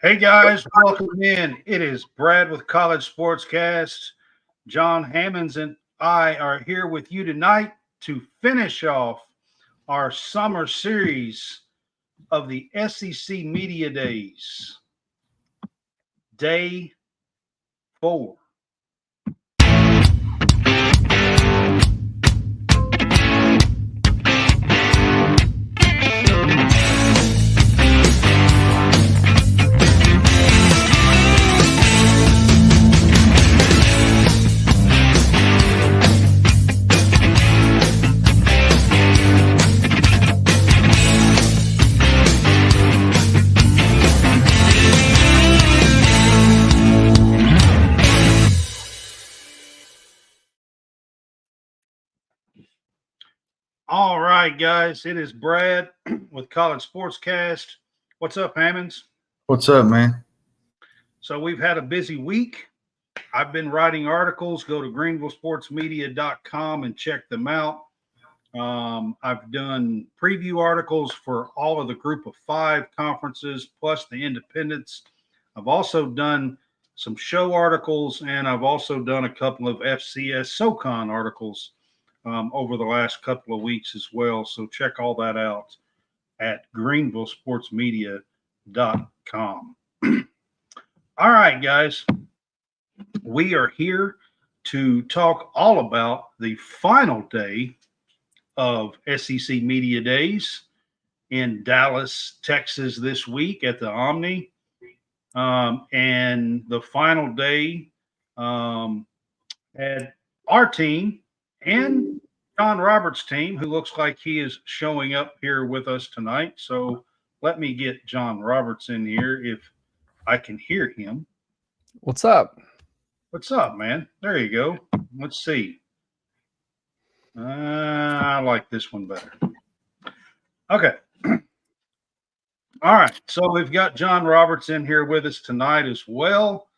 Hey guys, welcome in. It is Brad with College SportsCast. John Hammonds and I are here with you tonight to finish off our summer series of the SEC Media Days. Day 4. All right, guys, it is Brad with College Sportscast. What's up, Hammonds? What's up, man? So we've had a busy week. I've been writing articles. Go to greenvillesportsmedia.com and check them out. I've done preview articles for all of the Group of 5 conferences, plus the independents. I've also done some show articles, and I've also done a couple of FCS SoCon articles over the last couple of weeks as well. So check all that out at greenvillesportsmedia.com. All right, guys, we are here to talk all about the final day of SEC Media Days in Dallas, Texas this week at the Omni. And the final day had our team and John Roberts' team, who looks like he is showing up here with us tonight. So let me get John Roberts in here if I can hear him. What's up? What's up, man? There you go. Let's see. I like this one better. Okay. All right. So we've got John Roberts in here with us tonight as well.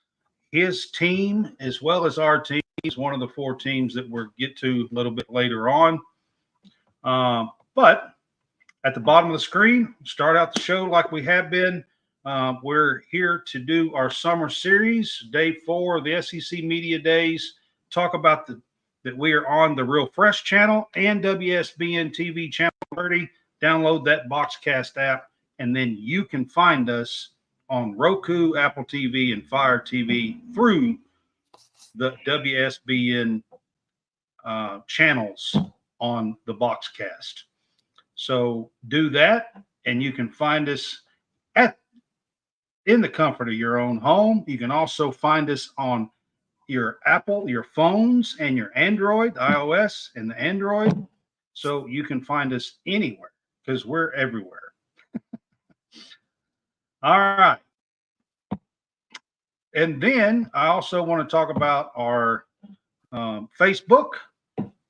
His team, as well as our team, is one of the 4 teams that we'll get to a little bit later on. But at the bottom of the screen, start out the show like we have been. We're here to do our summer series, day 4 of the SEC Media Days. Talk about that we are on the Real Fresh channel and WSBN TV channel 30. Download that BoxCast app, and then you can find us on Roku, Apple TV, and Fire TV through the WSBN channels on the BoxCast. So do that, and you can find us in the comfort of your own home. You can also find us on your Apple, your phones, and your Android, iOS, and the Android. So you can find us anywhere because we're everywhere. All right. And then I also want to talk about our Facebook.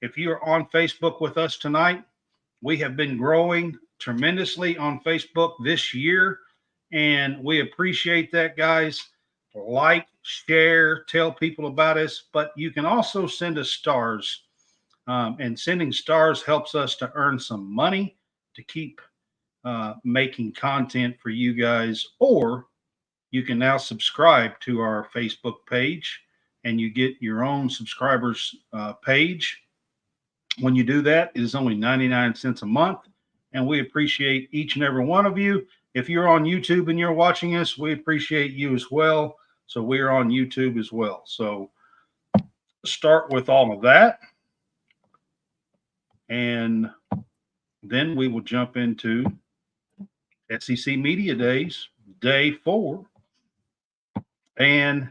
If you're on Facebook with us tonight, we have been growing tremendously on Facebook this year, and we appreciate that, guys. Like, share, tell people about us, but you can also send us stars, and sending stars helps us to earn some money to keep making content for you guys. Or you can now subscribe to our Facebook page, and you get your own subscribers page. When you do that, it is only 99 cents a month, and we appreciate each and every one of you. If you're on YouTube and you're watching us, we appreciate you as well. So we are on YouTube as well. So start with all of that, and then we will jump into SEC Media Days, day 4. And,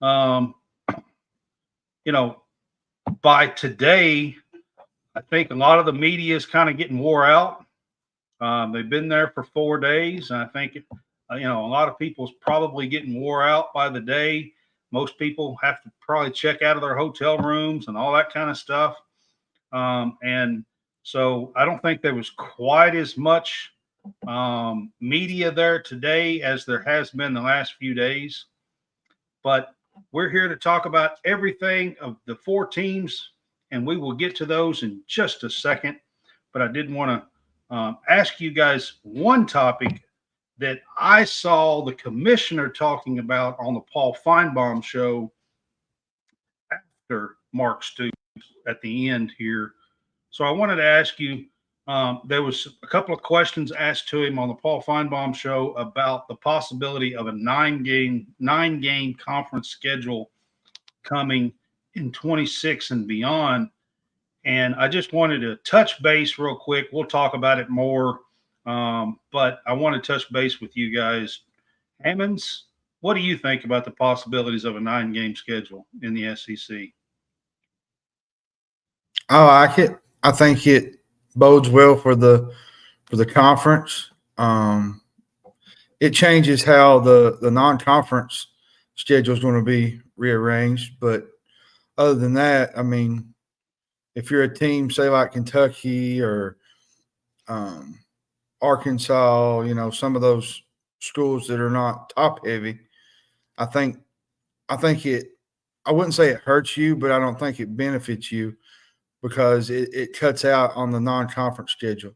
by today, I think a lot of the media is kind of getting wore out. They've been there for 4 days, and I think, a lot of people's probably getting wore out by the day. Most people have to probably check out of their hotel rooms and all that kind of stuff. And so I don't think there was quite as much media there today as there has been the last few days. But we're here to talk about everything of the 4 teams, and we will get to those in just a second. But I did want to ask you guys one topic that I saw the commissioner talking about on the Paul Feinbaum show after Mark Stoops at the end here. So I wanted to ask you, there was a couple of questions asked to him on the Paul Feinbaum show about the possibility of a nine game conference schedule coming in 26 and beyond. And I just wanted to touch base real quick. We'll talk about it more. But I want to touch base with you guys. Hammonds, what do you think about the possibilities of a 9-game schedule in the SEC? I like it. I think it bodes well for the conference. It changes how the non-conference schedule is going to be rearranged. But other than that, I mean, if you're a team, say like Kentucky or Arkansas, you know, some of those schools that are not top heavy, I think it. I wouldn't say it hurts you, but I don't think it benefits you because it cuts out on the non-conference schedule.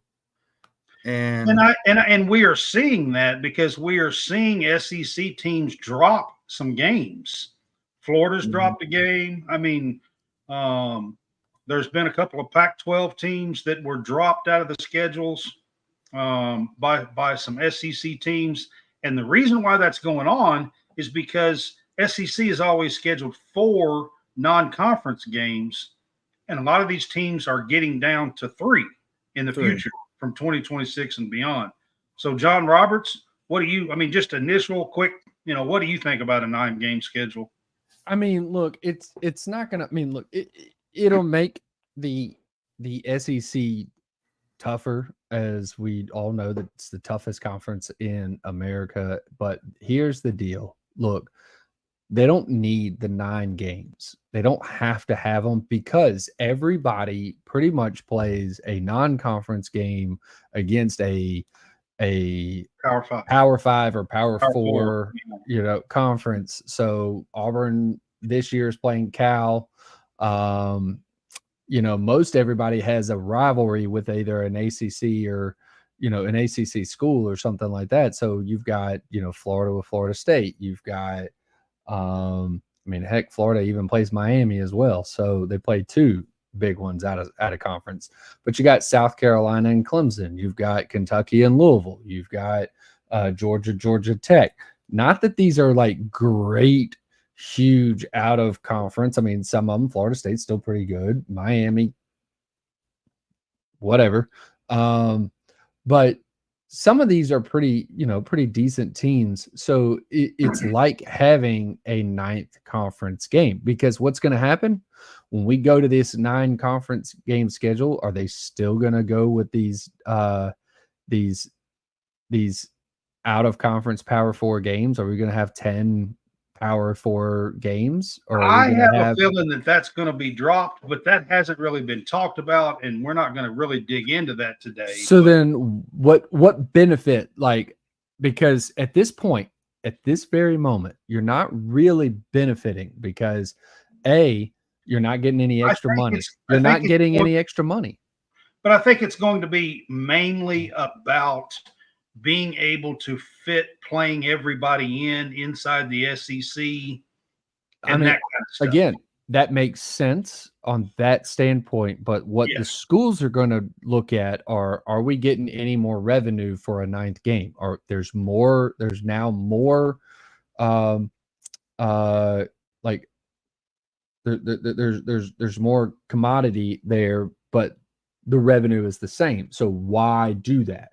And we are seeing that because we are seeing SEC teams drop some games. Florida's dropped a game. I mean, there's been a couple of Pac-12 teams that were dropped out of the schedules by some SEC teams. And the reason why that's going on is because SEC is always scheduled 4 non-conference games, and a lot of these teams are getting down to 3 in the future from 2026 and beyond. So, John Roberts, just initial quick, what do you think about a 9-game schedule? I mean, look, it's not gonna. I mean, look, it'll make the SEC tougher, as we all know that it's the toughest conference in America. But here's the deal: look, they don't need the 9 games. They don't have to have them because everybody pretty much plays a non-conference game against a Power 5 or Power 4, conference. So Auburn this year is playing Cal. Most everybody has a rivalry with either an ACC or, an ACC school or something like that. So you've got, Florida with Florida State. You've got, Florida even plays Miami as well. So they play 2 big ones out of conference. But you got South Carolina and Clemson. You've got Kentucky and Louisville. You've got Georgia Tech. Not that these are like great, huge out of conference. I mean, some of them, Florida State's still pretty good. Miami, whatever. But some of these are pretty decent teams. So it's like having a 9th conference game, because what's going to happen when we go to this 9 conference game schedule? Are they still going to go with these out of conference Power 4 games? Are we going to have 10 Power 4 games? Or I have a feeling that that's going to be dropped, but that hasn't really been talked about, and we're not going to really dig into that today. So then what benefit, because at this point, at this very moment, you're not really benefiting because you're not getting any extra money. You're not getting any extra money. But I think it's going to be mainly about being able to fit playing everybody inside the SEC. And that kind of stuff. Again, that makes sense on that standpoint. But what the schools are going to look at are we getting any more revenue for a 9th game? Or there's now more there's more commodity there, but the revenue is the same. So why do that?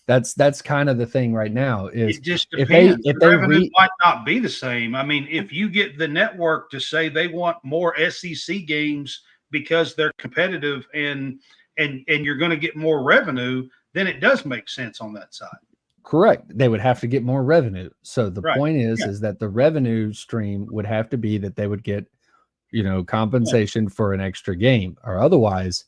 That's kind of the thing right now. Is it just depends. If the revenue might not be the same. I mean, if you get the network to say they want more SEC games because they're competitive and you're going to get more revenue, then it does make sense on that side. Correct. They would have to get more revenue. So the point is that the revenue stream would have to be that they would get, compensation for an extra game, or otherwise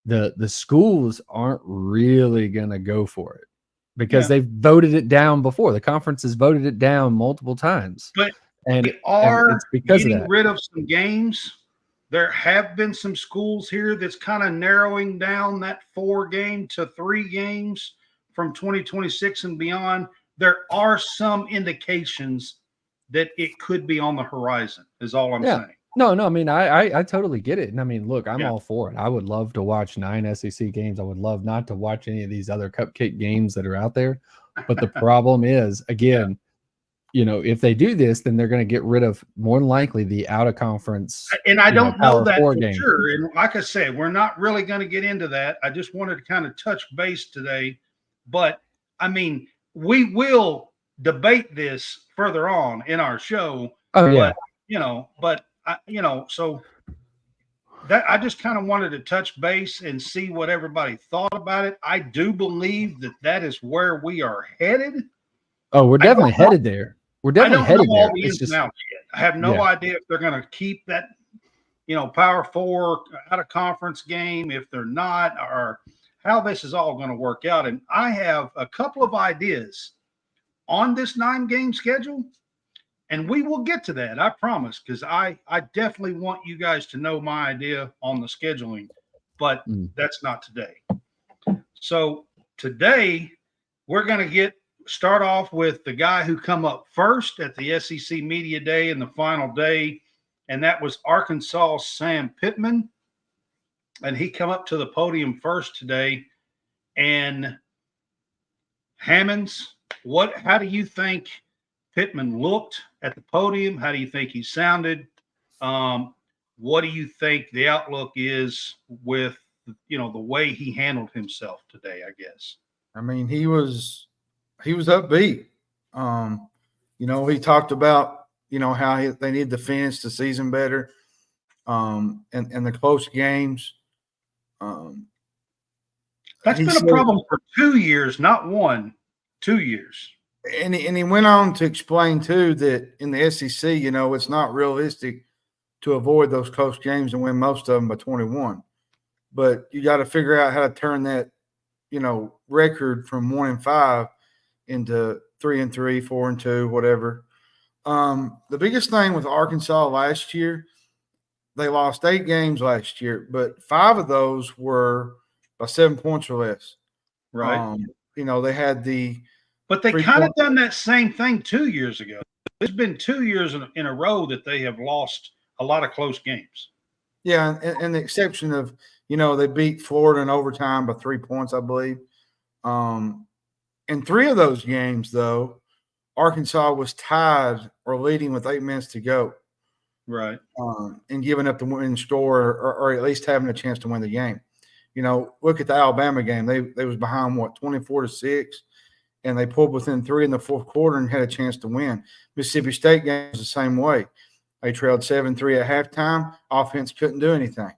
the schools aren't really going to go for it because they've voted it down before. The conference has voted it down multiple times. But it's because getting rid of some games. There have been some schools here that's kind of narrowing down that 4 game to 3 games from 2026 and beyond, there are some indications that it could be on the horizon, is all I'm saying. No, I mean, I totally get it. And I mean, look, I'm Yeah. all for it. I would love to watch 9 SEC games. I would love not to watch any of these other cupcake games that are out there. But the problem is, again, if they do this, then they're going to get rid of, more than likely, the out of conference. And I don't know that for game. sure. And like I said, we're not really going to get into that. I just wanted to kind of touch base today. But I mean, we will debate this further on in our show. Oh, yeah. So that I just kind of wanted to touch base and see what everybody thought about it. I do believe that is where we are headed. Oh, we're definitely headed there. We're definitely headed there. The ins and outs yet. I have no idea if they're going to keep that, Power 4 out of conference game, if they're not, or how this is all going to work out. And I have a couple of ideas on this 9-game schedule, and we will get to that, I promise, because I definitely want you guys to know my idea on the scheduling, but that's not today. So today we're going to start off with the guy who come up first at the SEC Media Day and the final day, and that was Arkansas' Sam Pittman. And he come up to the podium first today. And Hammonds, how do you think Pittman looked at the podium? How do you think he sounded? What do you think the outlook is with, the way he handled himself today, I guess? I mean, he was upbeat. He talked about, how they need to finish the season better, and the close games. That's been a problem for 2 years, not 1, 2 years. And he went on to explain, too, that in the SEC, it's not realistic to avoid those close games and win most of them by 21. But you got to figure out how to turn that, record from 1-5 into 3-3, 4-2, whatever. The biggest thing with Arkansas last year, they lost 8 games last year, but 5 of those were by 7 points or less. Right. They had but they kind of done that same thing 2 years ago. There's been 2 years in a row that they have lost a lot of close games. Yeah, and the exception of, they beat Florida in overtime by 3 points, I believe. In 3 of those games, though, Arkansas was tied or leading with 8 minutes to go. Right. And giving up the winning score or at least having a chance to win the game. Look at the Alabama game. They was behind, 24-6, and they pulled within 3 in the fourth quarter and had a chance to win. Mississippi State game was the same way. They trailed 7-3 at halftime. Offense couldn't do anything.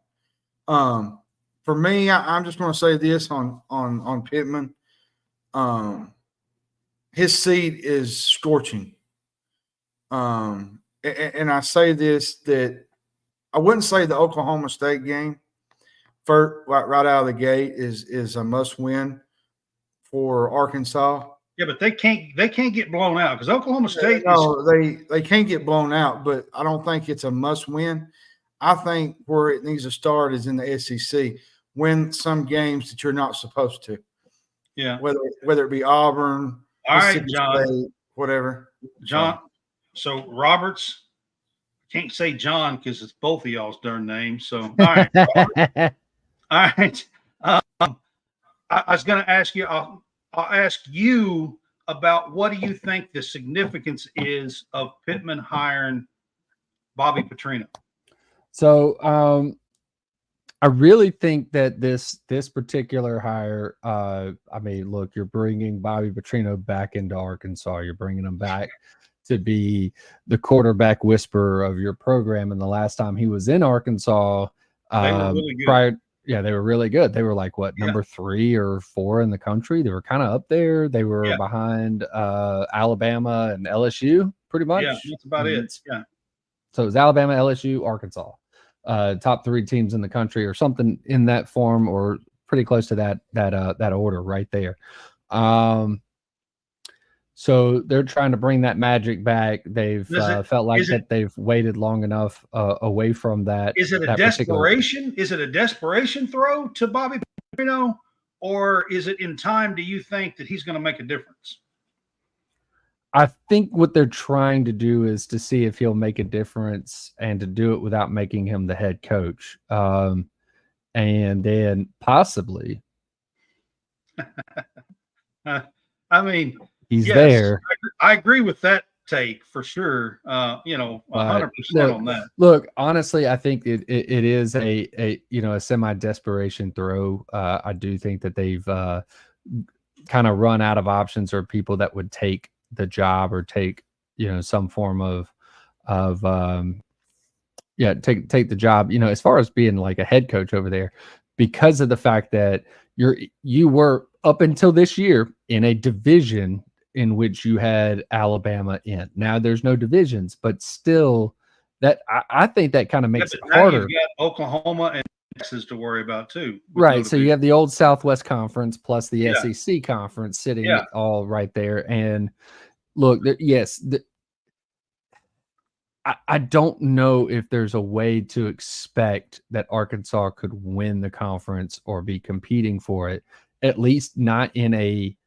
For me, I'm just going to say this on Pittman. His seat is scorching. And I say this, that I wouldn't say the Oklahoma State game right out of the gate is a must win for Arkansas. Yeah, but they can't get blown out because Oklahoma State. They can't get blown out, but I don't think it's a must win. I think where it needs to start is in the SEC. Win some games that you're not supposed to. Yeah. Whether it be Auburn, all right, John, State, whatever. John. So Roberts, can't say John because it's both of y'all's darn names. So all right, all right. I was going to ask you. I'll ask you about what do you think the significance is of Pittman hiring Bobby Petrino? So I really think that this particular hire, I mean, look, you're bringing Bobby Petrino back into Arkansas. You're bringing him back to be the quarterback whisperer of your program. And the last time he was in Arkansas, they were really good. They were really good. They were like, number 3 or 4 in the country. They were kind of up there. They were behind Alabama and LSU, pretty much. Yeah, that's about it. Yeah. So it was Alabama, LSU, Arkansas. Top 3 teams in the country or something in that form, or pretty close to that order right there. So they're trying to bring that magic back. They've felt like that they've waited long enough away from that. Is it a desperation? Is it a desperation throw to Bobby Petrino, or is it in time? Do you think that he's going to make a difference? I think what they're trying to do is to see if he'll make a difference and to do it without making him the head coach. And then possibly I mean, he's yes, there. I agree with that take for sure. 100% on that. Look, honestly, I think it is a semi desperation throw. I do think that they've kind of run out of options or people that would take the job or take some form of take the job. As far as being like a head coach over there, because of the fact that you were up until this year in a division in which you had Alabama in. Now there's no divisions, but still, that I think that kind of makes it harder. You've got Oklahoma and Texas to worry about too. Right. No, so you have the old Southwest Conference plus the SEC Conference sitting all right there. And look, I don't know if there's a way to expect that Arkansas could win the conference or be competing for it, at least not in a,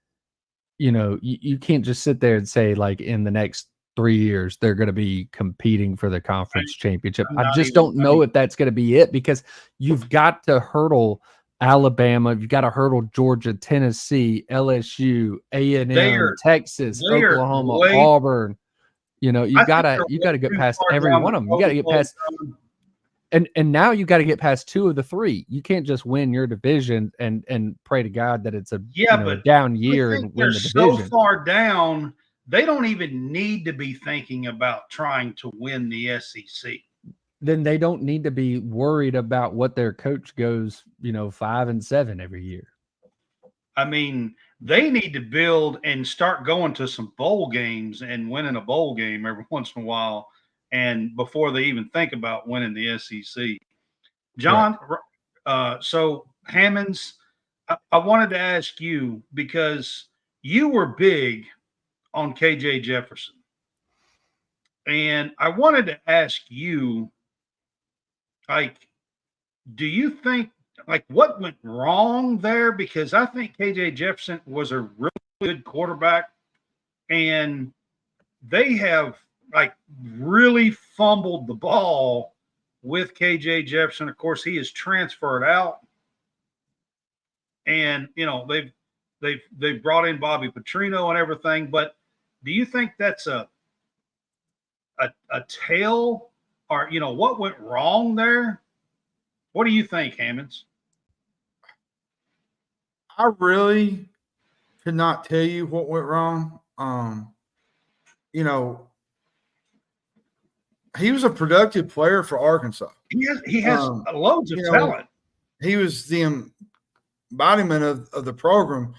you can't just sit there and say like in the next 3 years, they're going to be competing for the conference championship. I just don't know if that's going to be it, because you've got to hurdle Alabama, you've got to hurdle Georgia, Tennessee, LSU, A&M, Texas, Oklahoma, Auburn. You've got to get past every one of them. You got to get past, and now you got to get past 2 of the 3. You can't just win your division and pray to God that it's a down year and win the division. So far down, they don't even need to be thinking about trying to win the SEC. Then they don't need to be worried about what their coach goes, 5-7 every year. I mean, they need to build and start going to some bowl games and winning a bowl game every once in a while, and before they even think about winning the SEC. John, so Hammonds, I wanted to ask you, because you were big on KJ Jefferson, and I wanted to ask you, like, do you think, like, what went wrong there? Because I think KJ Jefferson was a really good quarterback, and they have like really fumbled the ball with KJ Jefferson. Of course, he is transferred out, and they've brought in Bobby Petrino and everything. But do you think that's a tale, or what went wrong there? What do you think, Hammonds? I really could not tell you what went wrong. He was a productive player for Arkansas. He has loads of talent. He was the embodiment of the program.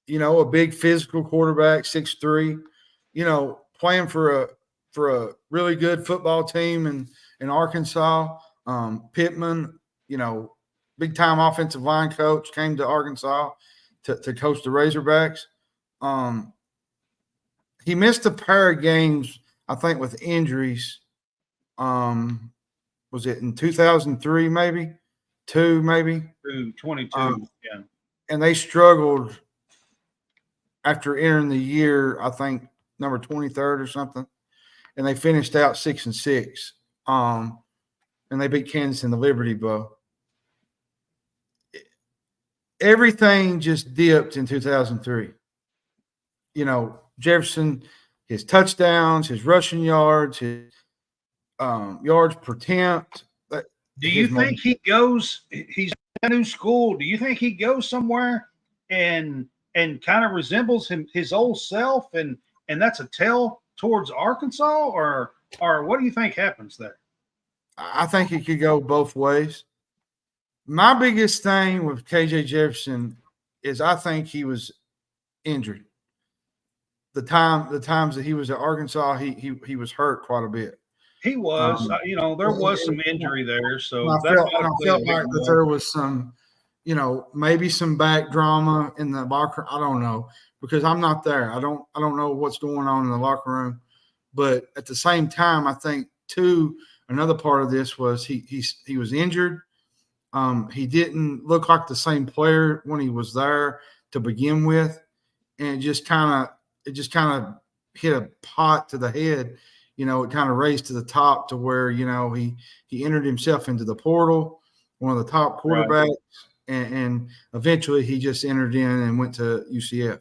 A big physical quarterback, 6'3", playing for a really good football team in Arkansas. Pittman, big time offensive line coach, came to Arkansas to coach the Razorbacks. He missed a pair of games, I think, with injuries. Was it in 2003, maybe? 22, yeah. And they struggled after entering the year, I think, number 23rd or something. And they finished out 6-6. And they beat Kansas in the Liberty Bowl. Everything just dipped in 2003. Jefferson, his touchdowns, his rushing yards, his yards per attempt. Do you think he goes? He's a new school. Do you think he goes somewhere and kind of resembles his old self, and that's a tell towards Arkansas, or what do you think happens there? I think it could go both ways. My biggest thing with KJ Jefferson is I think he was injured. The times that he was at Arkansas, he was hurt quite a bit. He was, there was some injury there. So I felt like that there was some, maybe some back drama in the locker. I don't know, because I'm not there. I don't know what's going on in the locker room. But at the same time, I think too, another part of this was he was injured, He didn't look like the same player when he was there to begin with, and it just kind of hit a pot to the head. You know, it kind of raised to the top to where, you know, he entered himself into the portal, one of the top quarterbacks, and eventually he just entered in and went to UCF.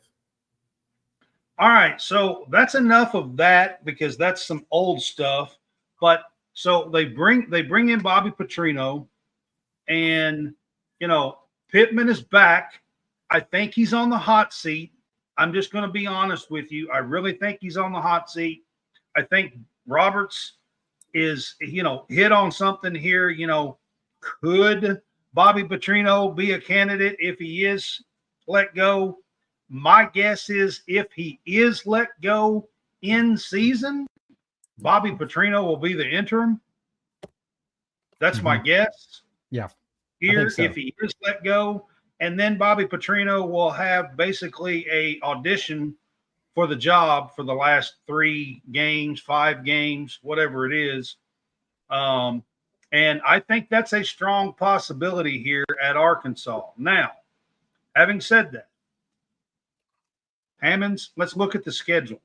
All right, so that's enough of that because that's some old stuff. But so they bring in Bobby Petrino, and you know Pittman is back. I think he's on the hot seat. I'm just going to be honest with you. I really think he's on the hot seat. I think Roberts is, hit on something here. Could Bobby Petrino be a candidate if he is let go? My guess is if he is let go in season, Bobby Petrino will be the interim. That's my guess. Yeah. Here, if he is let go, and then Bobby Petrino will have basically a audition for the job for the last 3 games, 5 games, whatever it is. And I think that's a strong possibility here at Arkansas. Now, having said that, Hammonds, let's look at the schedule,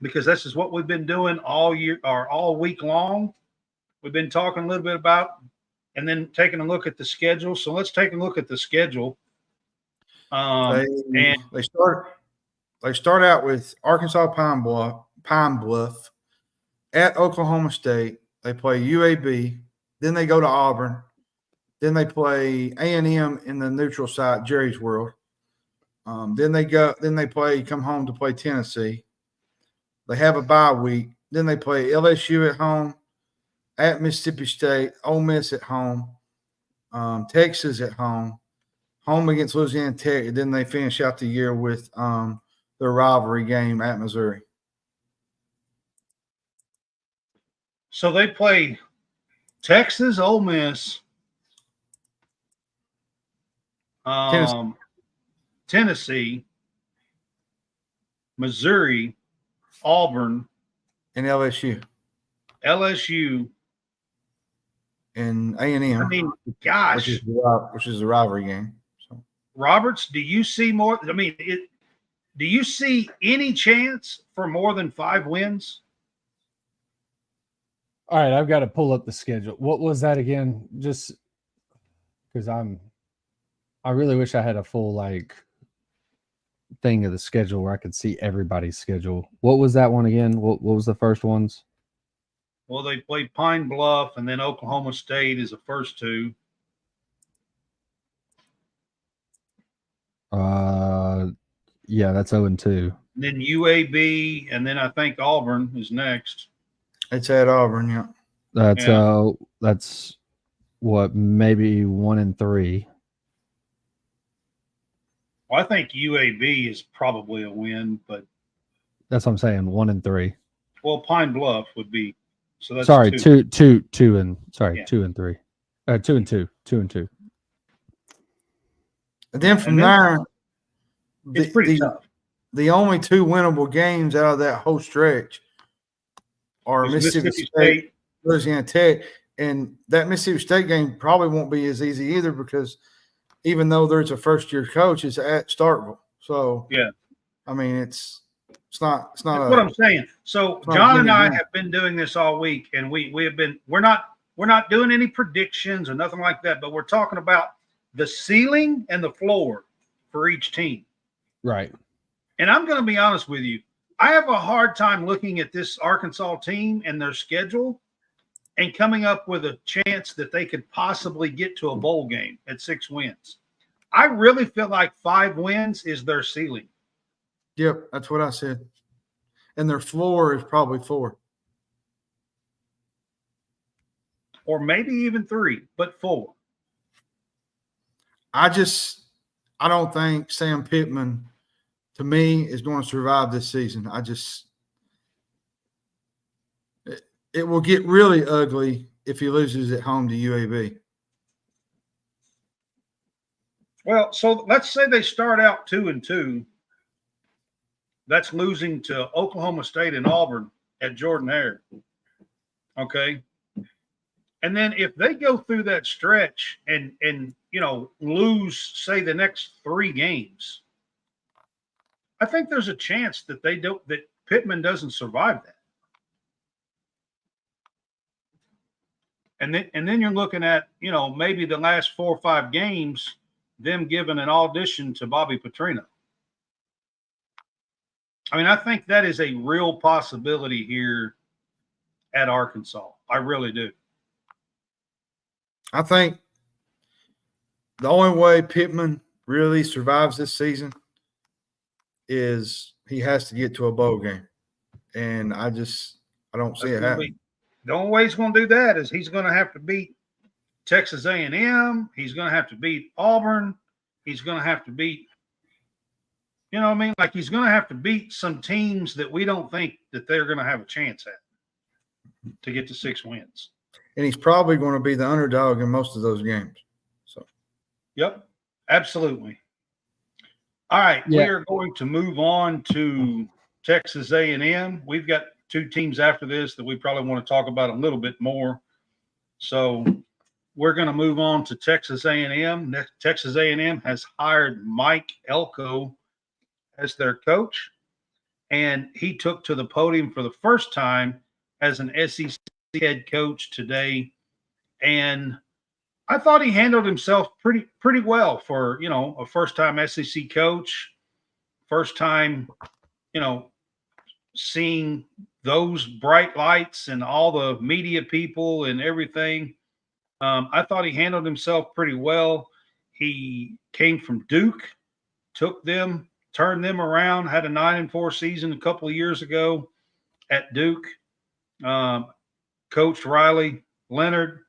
because this is what we've been doing all year or all week long. We've been talking a little bit about and then taking a look at the schedule. So let's take a look at the schedule. They start out with Arkansas Pine Bluff at Oklahoma State. They play UAB, then they go to Auburn, then they play A&M in the neutral site, Jerry's World. Then they come home to play Tennessee. They have a bye week. Then they play LSU at home, at Mississippi State, Ole Miss at home, Texas at home against Louisiana Tech, and then they finish out the year with their rivalry game at Missouri. So they play Texas, Ole Miss, Tennessee, Missouri, Auburn, and LSU, and A&M. I mean, gosh, which is a rivalry game. So, Roberts, do you see more? I mean, do you see any chance for more than 5 wins? All right, I've got to pull up the schedule. What was that again? Just because I really wish I had a full thing of the schedule where I could see everybody's schedule. What was that one again? What was the first ones? Well, they played Pine Bluff, and then Oklahoma State is the first 2. Yeah, that's 0-2. Then UAB, and then I think Auburn is next. It's at Auburn, yeah. That's what, maybe 1-3. Well, I think UAB is probably a win, but that's what I'm saying. 1-3. Well, Pine Bluff would be. So that's 2 and 3. 2 and 2. And then from there, it's pretty tough. The only 2 winnable games out of that whole stretch are Mississippi State, Louisiana Tech, and that Mississippi State game probably won't be as easy either, because even though there's a first-year coach, it's at Starkville. So yeah, I mean it's not. That's what I'm saying. So John and I have been doing this all week, and we're not doing any predictions or nothing like that, but we're talking about the ceiling and the floor for each team. Right. And I'm going to be honest with you. I have a hard time looking at this Arkansas team and their schedule and coming up with a chance that they could possibly get to a bowl game at 6 wins. I really feel like 5 wins is their ceiling. Yep, that's what I said. And their floor is probably 4. Or maybe even 3, but 4. I don't think Sam Pittman, to me, is going to survive this season. It will get really ugly if he loses at home to UAB. Well, so let's say they start out 2-2. That's losing to Oklahoma State and Auburn at Jordan-Hare. Okay. And then if they go through that stretch and lose, say, the next 3 games, I think there's a chance that that Pittman doesn't survive that. And then you're looking at, maybe the last 4 or 5 games, them giving an audition to Bobby Petrino. I mean, I think that is a real possibility here at Arkansas. I really do. I think the only way Pittman really survives this season is he has to get to a bowl game. And I don't see it happening. The only way he's going to do that is he's going to have to beat Texas A&M. He's going to have to beat Auburn. He's going to have to beat, like he's going to have to beat some teams that we don't think that they're going to have a chance at to get to 6 wins. And he's probably going to be the underdog in most of those games. So, yep, absolutely. All right, we are going to move on to Texas A&M. We've got 2 teams after this that we probably want to talk about a little bit more. So we're going to move on to Texas A&M. Texas A&M has hired Mike Elko as their coach, and he took to the podium for the first time as an SEC head coach today. And I thought he handled himself pretty well for, a first-time SEC coach, first time, seeing those bright lights and all the media people and everything. I thought he handled himself pretty well. He came from Duke, turned them around, had a 9-4 season a couple of years ago at Duke. Coached Riley Leonard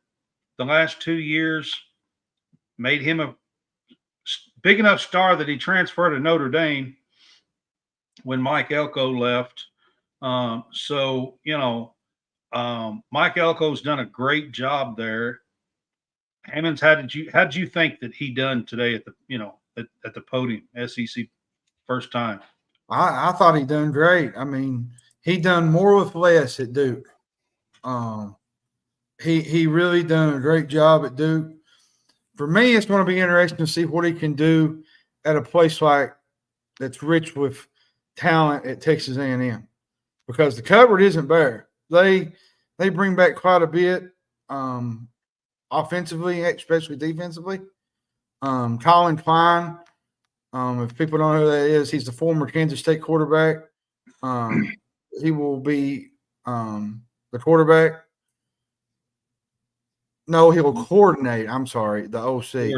the last 2 years, made him a big enough star that he transferred to Notre Dame when Mike Elko left. Mike Elko's done a great job there. Hammonds, how did you think that he done today at the podium, SEC first time? I thought he done great. I mean, he done more with less at Duke. He really done a great job at Duke. For me, it's going to be interesting to see what he can do at a place like that's rich with talent at Texas A&M, because the cupboard isn't bare. They bring back quite a bit offensively, especially defensively. Colin Klein, if people don't know who that is, he's the former Kansas State quarterback. He will be the quarterback. No, he'll coordinate. I'm sorry, the OC.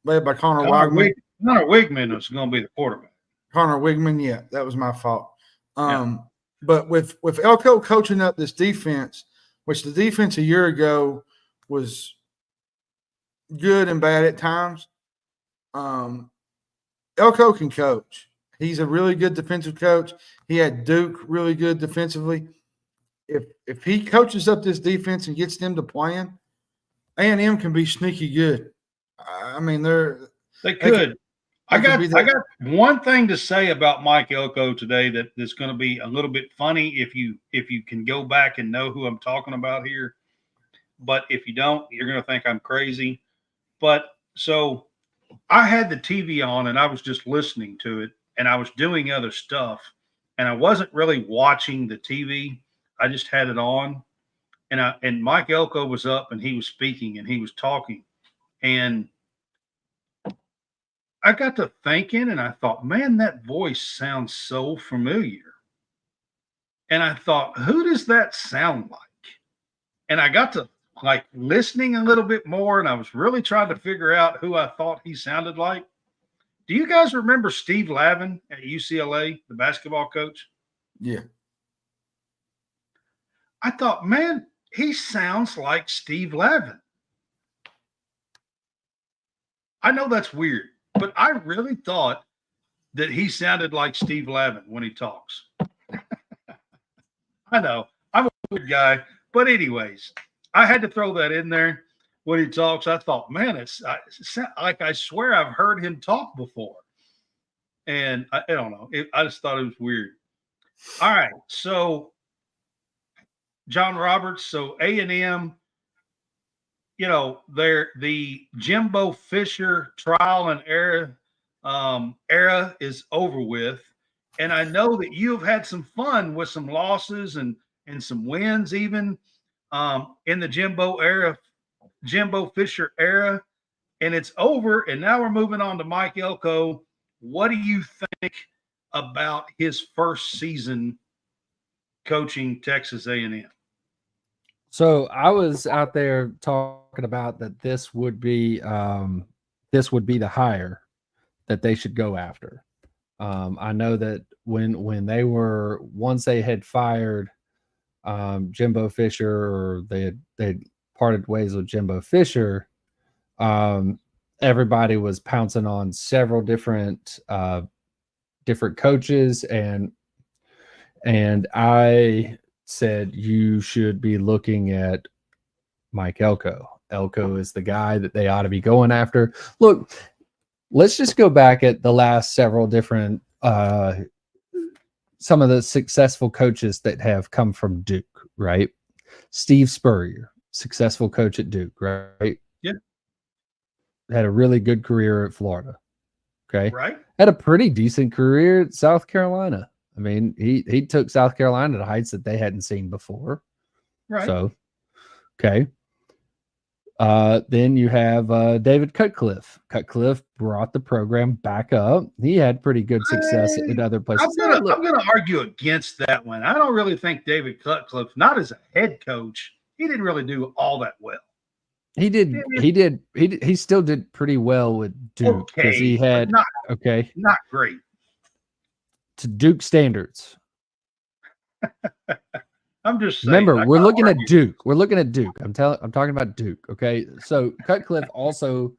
Led by Connor Wigman. Connor Wigman is going to be the quarterback. Connor Wigman, yeah, that was my fault. But with Elko coaching up this defense, which the defense a year ago was good and bad at times, Elko can coach. He's a really good defensive coach. He had Duke really good defensively. If he coaches up this defense and gets them to playing, A&M can be sneaky good. I mean, they could. I got one thing to say about Mike Elko today that's going to be a little bit funny if you can go back and know who I'm talking about here. But if you don't, you're going to think I'm crazy. But so I had the TV on and I was just listening to it, and I was doing other stuff, and I wasn't really watching the TV. I just had it on, and Mike Elko was up and he was speaking and he was talking, and I got to thinking, and I thought, man, that voice sounds so familiar. And I thought, who does that sound like? And I got to listening a little bit more, and I was really trying to figure out who I thought he sounded like. Do you guys remember Steve Lavin at UCLA, the basketball coach? Yeah. I thought, man, he sounds like Steve Lavin. I know that's weird, but I really thought that he sounded like Steve Lavin when he talks. I know, I'm a weird guy, but anyways, I had to throw that in there when he talks. I thought, man, it's like I swear I've heard him talk before. And I don't know. I just thought it was weird. All right, so John Roberts. So A&M, the Jimbo Fisher trial and era is over with. And I know that you've had some fun with some losses and some wins even in the Jimbo Fisher era. And it's over. And now we're moving on to Mike Elko. What do you think about his first season coaching Texas A&M? So I was out there talking about that this would be the hire that they should go after. I know that when they were, once they had fired Jimbo Fisher, or they parted ways with Jimbo Fisher, everybody was pouncing on several different coaches, and I said you should be looking at Mike Elko. Elko is the guy that they ought to be going after. Look, let's just go back at the last several different some of the successful coaches that have come from Duke, right? Steve Spurrier, successful coach at Duke, right? Yeah. Had a really good career at Florida. Okay. Right. Had a pretty decent career at South Carolina. I mean, he took South Carolina to heights that they hadn't seen before. Right. So, okay. Then you have David Cutcliffe. Cutcliffe brought the program back up. He had pretty good success in other places. I'm gonna argue against that one. I don't really think David Cutcliffe, not as a head coach, he didn't really do all that well. He still did pretty well with Duke, because he had not great to Duke standards. I'm just saying. Remember, we're looking at Duke. We're looking at Duke. I'm talking about Duke. Okay. So Cutcliffe also,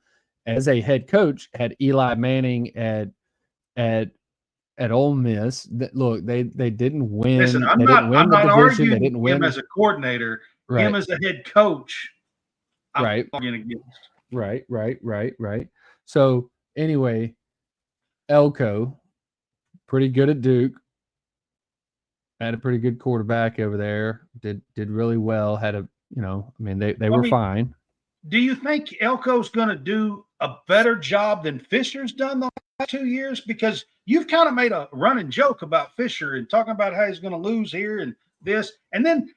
as a head coach, had Eli Manning at Ole Miss. Look, they didn't win. Listen, I'm not arguing him as a coordinator. Right. Him as a head coach. Right. Right. So anyway, Elko, pretty good at Duke. Had a pretty good quarterback over there. Did really well. Had a, they were fine. Do you think Elko's going to do a better job than Fisher's done the last 2 years? Because you've kind of made a running joke about Fisher and talking about how he's going to lose here and this, and then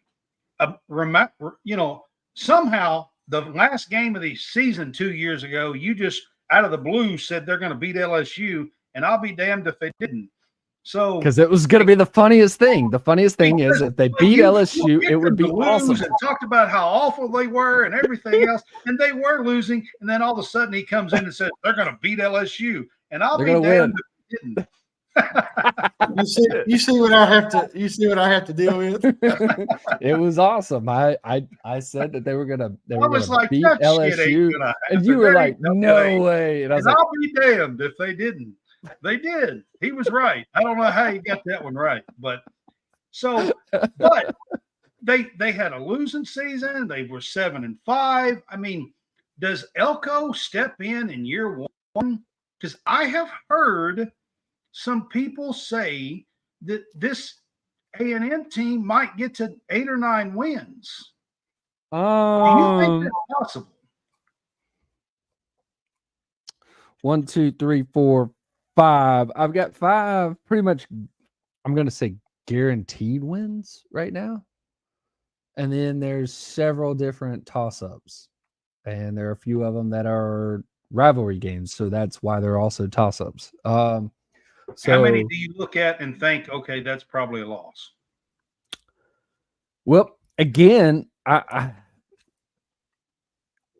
somehow the last game of the season 2 years ago, you just out of the blue said they're going to beat LSU, and I'll be damned if they didn't. So, because it was going to be the funniest thing. The funniest thing is if they beat LSU, it would be awesome. And talked about how awful they were and everything else, and they were losing. And then all of a sudden, he comes in and says they're going to beat LSU, and I'll be damned if they didn't. You see what I have to deal with. It was awesome. I said that they were gonna beat LSU, and you were like, no way. And I was like, I'll be damned if they didn't. They did. He was right. I don't know how he got that one right, but they had a losing season. They were 7-5. I mean, does Elko step in year one? Because I have heard some people say that this A&M team might get to 8 or 9 wins. Do you think that's possible? 1, 2, 3, 4, 5. I've got 5 pretty much, I'm going to say, guaranteed wins right now. And then there's several different toss-ups. And there are a few of them that are rivalry games. So that's why they're also toss-ups. So how many do you look at and think, okay, that's probably a loss? Well, again,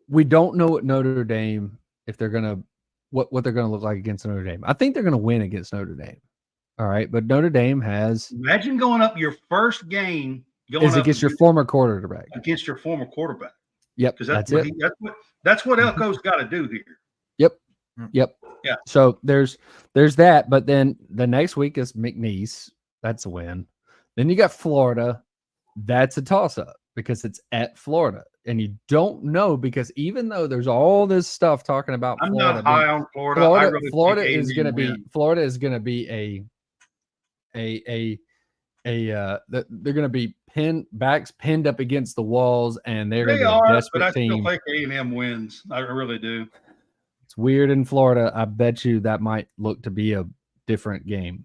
we don't know what Notre Dame, if they're going to, what they're going to look like against Notre Dame. I think they're going to win against Notre Dame. All right. But Notre Dame has. Imagine going up your first game. Against your former quarterback. Against your former quarterback. Yep. Because that's what Elko's got to do here. Yep. Yeah. So there's that. But then the next week is McNeese. That's a win. Then you got Florida. That's a toss-up because it's at Florida. And you don't know, because even though there's all this stuff talking about I'm Florida, not high on Florida. Florida is going to be a they're going to be pinned up against the walls, and they're going They to be a are, but desperate I still team. think A&M wins. I really do. It's weird in Florida. I bet you that might look to be a different game.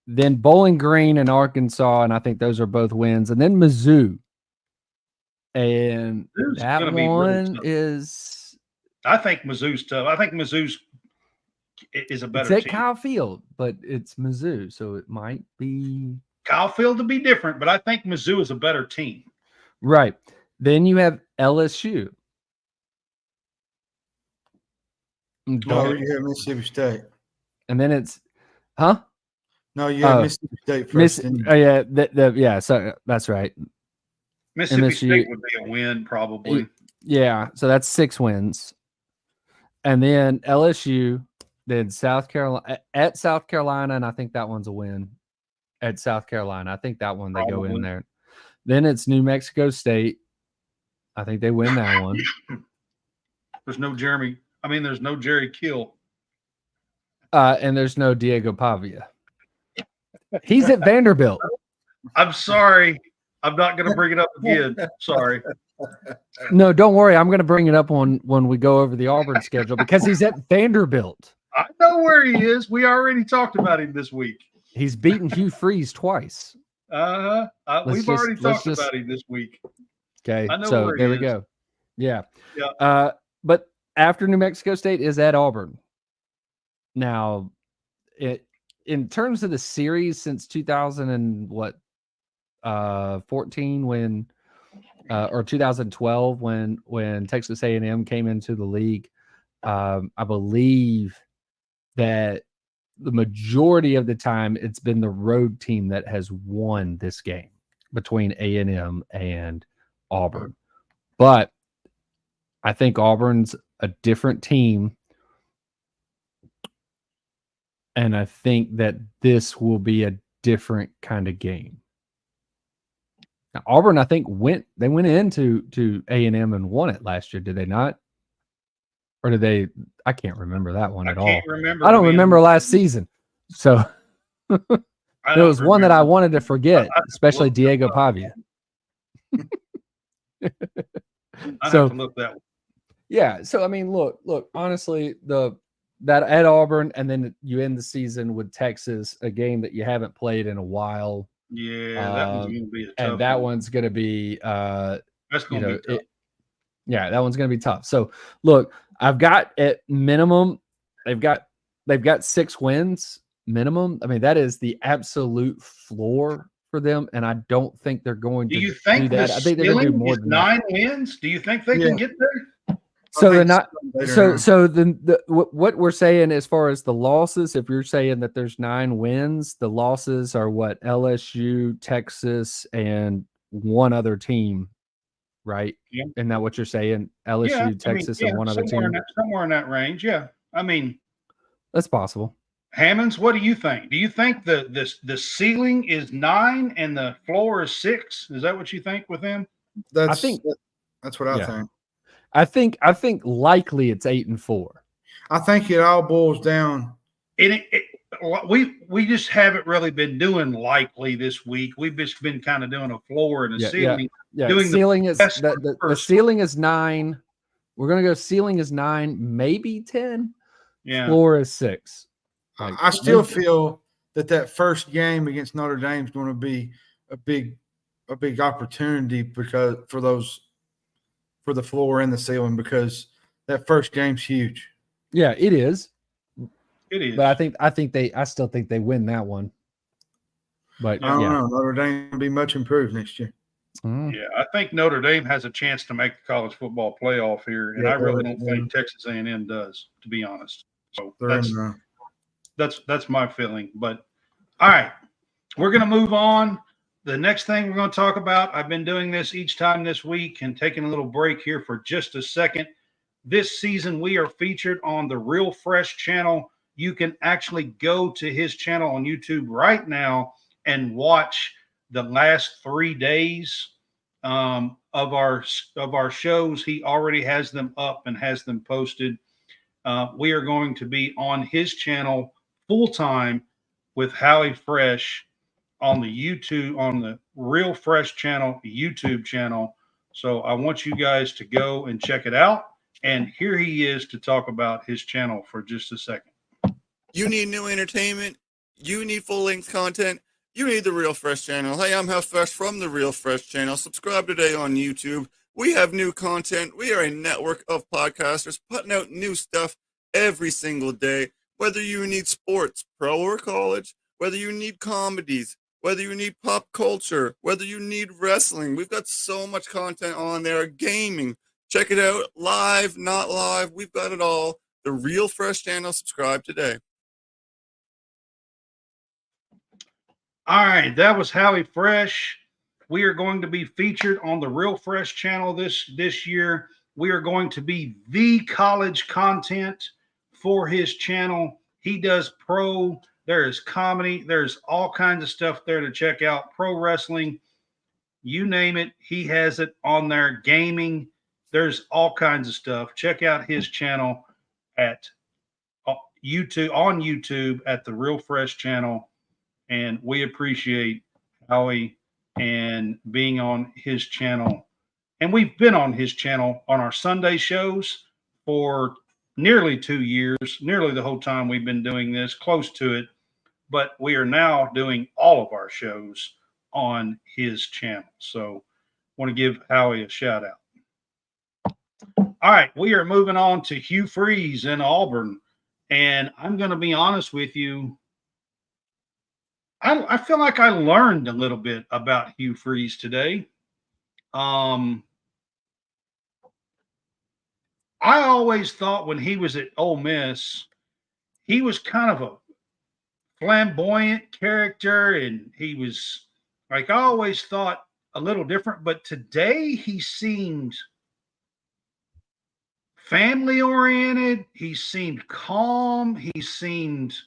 Then Bowling Green and Arkansas, and I think those are both wins. And then Mizzou. And Mizzou's that gonna be really one tough. is I think Mizzou's tough. I think Mizzou's is a it's better at team. Kyle Field, but it's Mizzou, so it might be Kyle Field to be different, but I think Mizzou is a better team. right. Then you have LSU. No, you have Mississippi State. And then it's huh? No, you have Mississippi State first. Yeah, so that's right. Mississippi MSU. State would be a win, probably. Yeah, so that's 6 wins. And then LSU, then South Carolina at South Carolina, and I think that one's a win. At South Carolina, I think that one they go in there. Then it's New Mexico State. I think they win that one. There's no Jerry Kill. And there's no Diego Pavia. He's at Vanderbilt. I'm sorry. I'm not going to bring it up again. Sorry. No, don't worry. I'm going to bring it up when we go over the Auburn schedule because he's at Vanderbilt. I know where he is. We already talked about him this week. He's beaten Hugh Freeze twice. We've already talked about him this week. Okay, so there we go. Yeah. Yeah. But after New Mexico State is at Auburn. Now, in terms of the series since 2014 when or 2012 when Texas A&M came into the league, I believe that the majority of the time it's been the road team that has won this game between A&M and Auburn. But I think Auburn's a different team. And I think that this will be a different kind of game. Now, Auburn, I think, went into A&M and won it last year. Did they not? Or did they? I can't remember that one at all. I don't remember last season. So there was one that I wanted to forget, especially Diego Pavia. I have to look that one. Yeah. So I mean, look. Honestly, that at Auburn, and then you end the season with Texas, a game that you haven't played in a while. Yeah, that one's going to be a tough and that one's going to be that's going to be tough. That one's going to be tough. So look, I've got at minimum, they've got 6 wins minimum. I mean, that is the absolute floor for them, and I don't think they're going to do that. I think they're going to do more than 9 wins. Do you think they can get there? So they're not. So then what we're saying as far as the losses, if you're saying that there's 9 wins, the losses are what? LSU, Texas, and one other team, right? Yeah. Isn't that what you're saying? LSU, Texas, and one other team. Somewhere in that range, yeah. I mean, that's possible. Hammonds, what do you think? Do you think the ceiling is 9 and the floor is 6? Is that what you think with them? That's what I think. I think likely it's 8 and 4. I think it all boils down. We just haven't really been doing likely this week. We've just been kind of doing a floor and a ceiling. Yeah. Ceiling is the ceiling is 9. We're gonna go ceiling is 9, maybe 10. Yeah. Floor is 6. I still feel that first game against Notre Dame is going to be a big opportunity because for the floor and the ceiling, because that first game's huge. Yeah, it is. It is. But I still think they win that one. But I don't know. Notre Dame will be much improved next year. Yeah, I think Notre Dame has a chance to make the college football playoff here, and I really don't think Texas A&M does, to be honest. So that's my feeling. But all right, we're going to move on. The next thing we're going to talk about, I've been doing this each time this week and taking a little break here for just a second. This season, we are featured on the Real Fresh channel. You can actually go to his channel on YouTube right now and watch the last 3 days of our shows. He already has them up and has them posted. We are going to be on his channel full time with Howie Fresh on the YouTube, on the Real Fresh channel, YouTube channel. So I want you guys to go and check it out. And here he is to talk about his channel for just a second. You need new entertainment. You need full-length content. You need the Real Fresh channel. Hey, I'm Hugh Fresh from the Real Fresh channel. Subscribe today on YouTube. We have new content. We are a network of podcasters putting out new stuff every single day. Whether you need sports, pro or college, whether you need comedies, whether you need pop culture, whether you need wrestling, we've got so much content on there. Gaming, check it out. Live, not live, we've got it all. The Real Fresh channel. Subscribe today. All right, that was Howie Fresh. We are going to be featured on the Real Fresh channel this year. We are going to be the college content for his channel. He does pro, there is comedy, there's all kinds of stuff there to check out. Pro wrestling, you name it, he has it on there. Gaming, there's all kinds of stuff. Check out his channel at YouTube at the Real Fresh channel. And we appreciate Howie and being on his channel. And we've been on his channel on our Sunday shows for nearly 2 years, nearly the whole time we've been doing this, close to it. But we are now doing all of our shows on his channel. So I want to give Howie a shout out. All right, we are moving on to Hugh Freeze in Auburn. And I'm going to be honest with you, I feel like I learned a little bit about Hugh Freeze today. I always thought when he was at Ole Miss, he was kind of a flamboyant character, and he was like, I always thought a little different. But today he seemed family oriented. He seemed calm. He seemed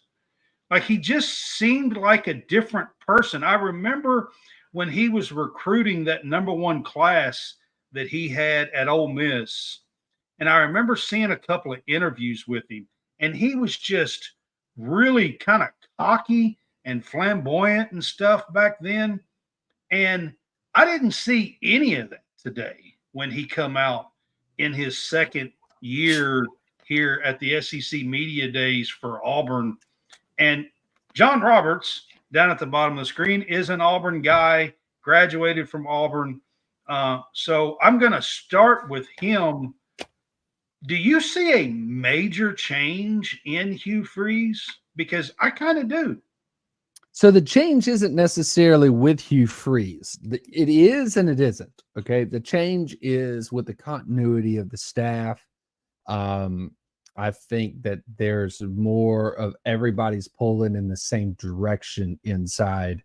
like he just seemed like a different person. I remember when he was recruiting that #1 class that he had at Ole Miss, and I remember seeing a couple of interviews with him, and he was just really kind of cocky and flamboyant and stuff back then. And I didn't see any of that today when he come out in his second year here at the SEC Media Days for Auburn. And John Roberts, down at the bottom of the screen, is an Auburn guy, graduated from Auburn. So I'm going to start with him. Do you see a major change in Hugh Freeze? Because I kind of do. So the change isn't necessarily with Hugh Freeze. It is and it isn't. Okay. The change is with the continuity of the staff. I think that there's more of everybody's pulling in the same direction inside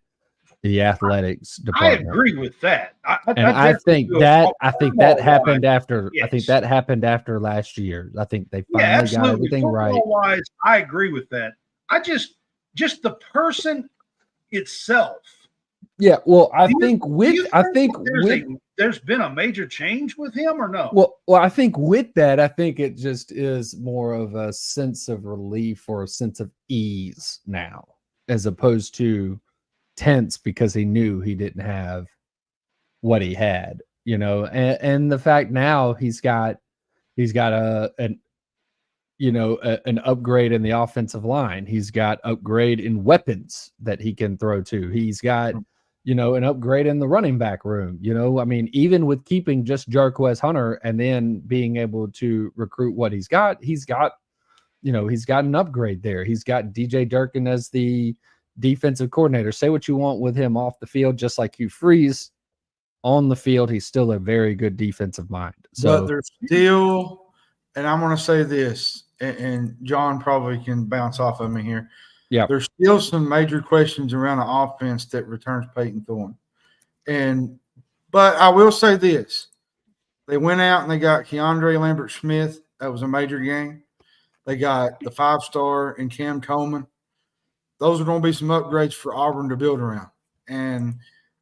the athletics department. I agree with that. I think that happened after. Yes. I think that happened after last year. I think they finally got everything right. Football-wise, I agree with that. I just the person itself. Yeah, well, I think there's been a major change with him, or no? Well, I think with that, I think it just is more of a sense of relief or a sense of ease now, as opposed to tense because he knew he didn't have what he had, and the fact now he's got an upgrade in the offensive line. He's got upgrade in weapons that he can throw to. He's got, an upgrade in the running back room. Even with keeping just Jarquez Hunter and then being able to recruit what he's got an upgrade there. He's got DJ Durkin as the defensive coordinator. Say what you want with him off the field, just like Hugh Freeze on the field, he's still a very good defensive mind. So but there's still, and I'm going to say this, and John probably can bounce off of me here. Yeah, there's still some major questions around the offense that returns Peyton Thorne. But I will say this. They went out and they got Keandre Lambert-Smith. That was a major game. They got the 5-star and Cam Coleman. Those are going to be some upgrades for Auburn to build around. And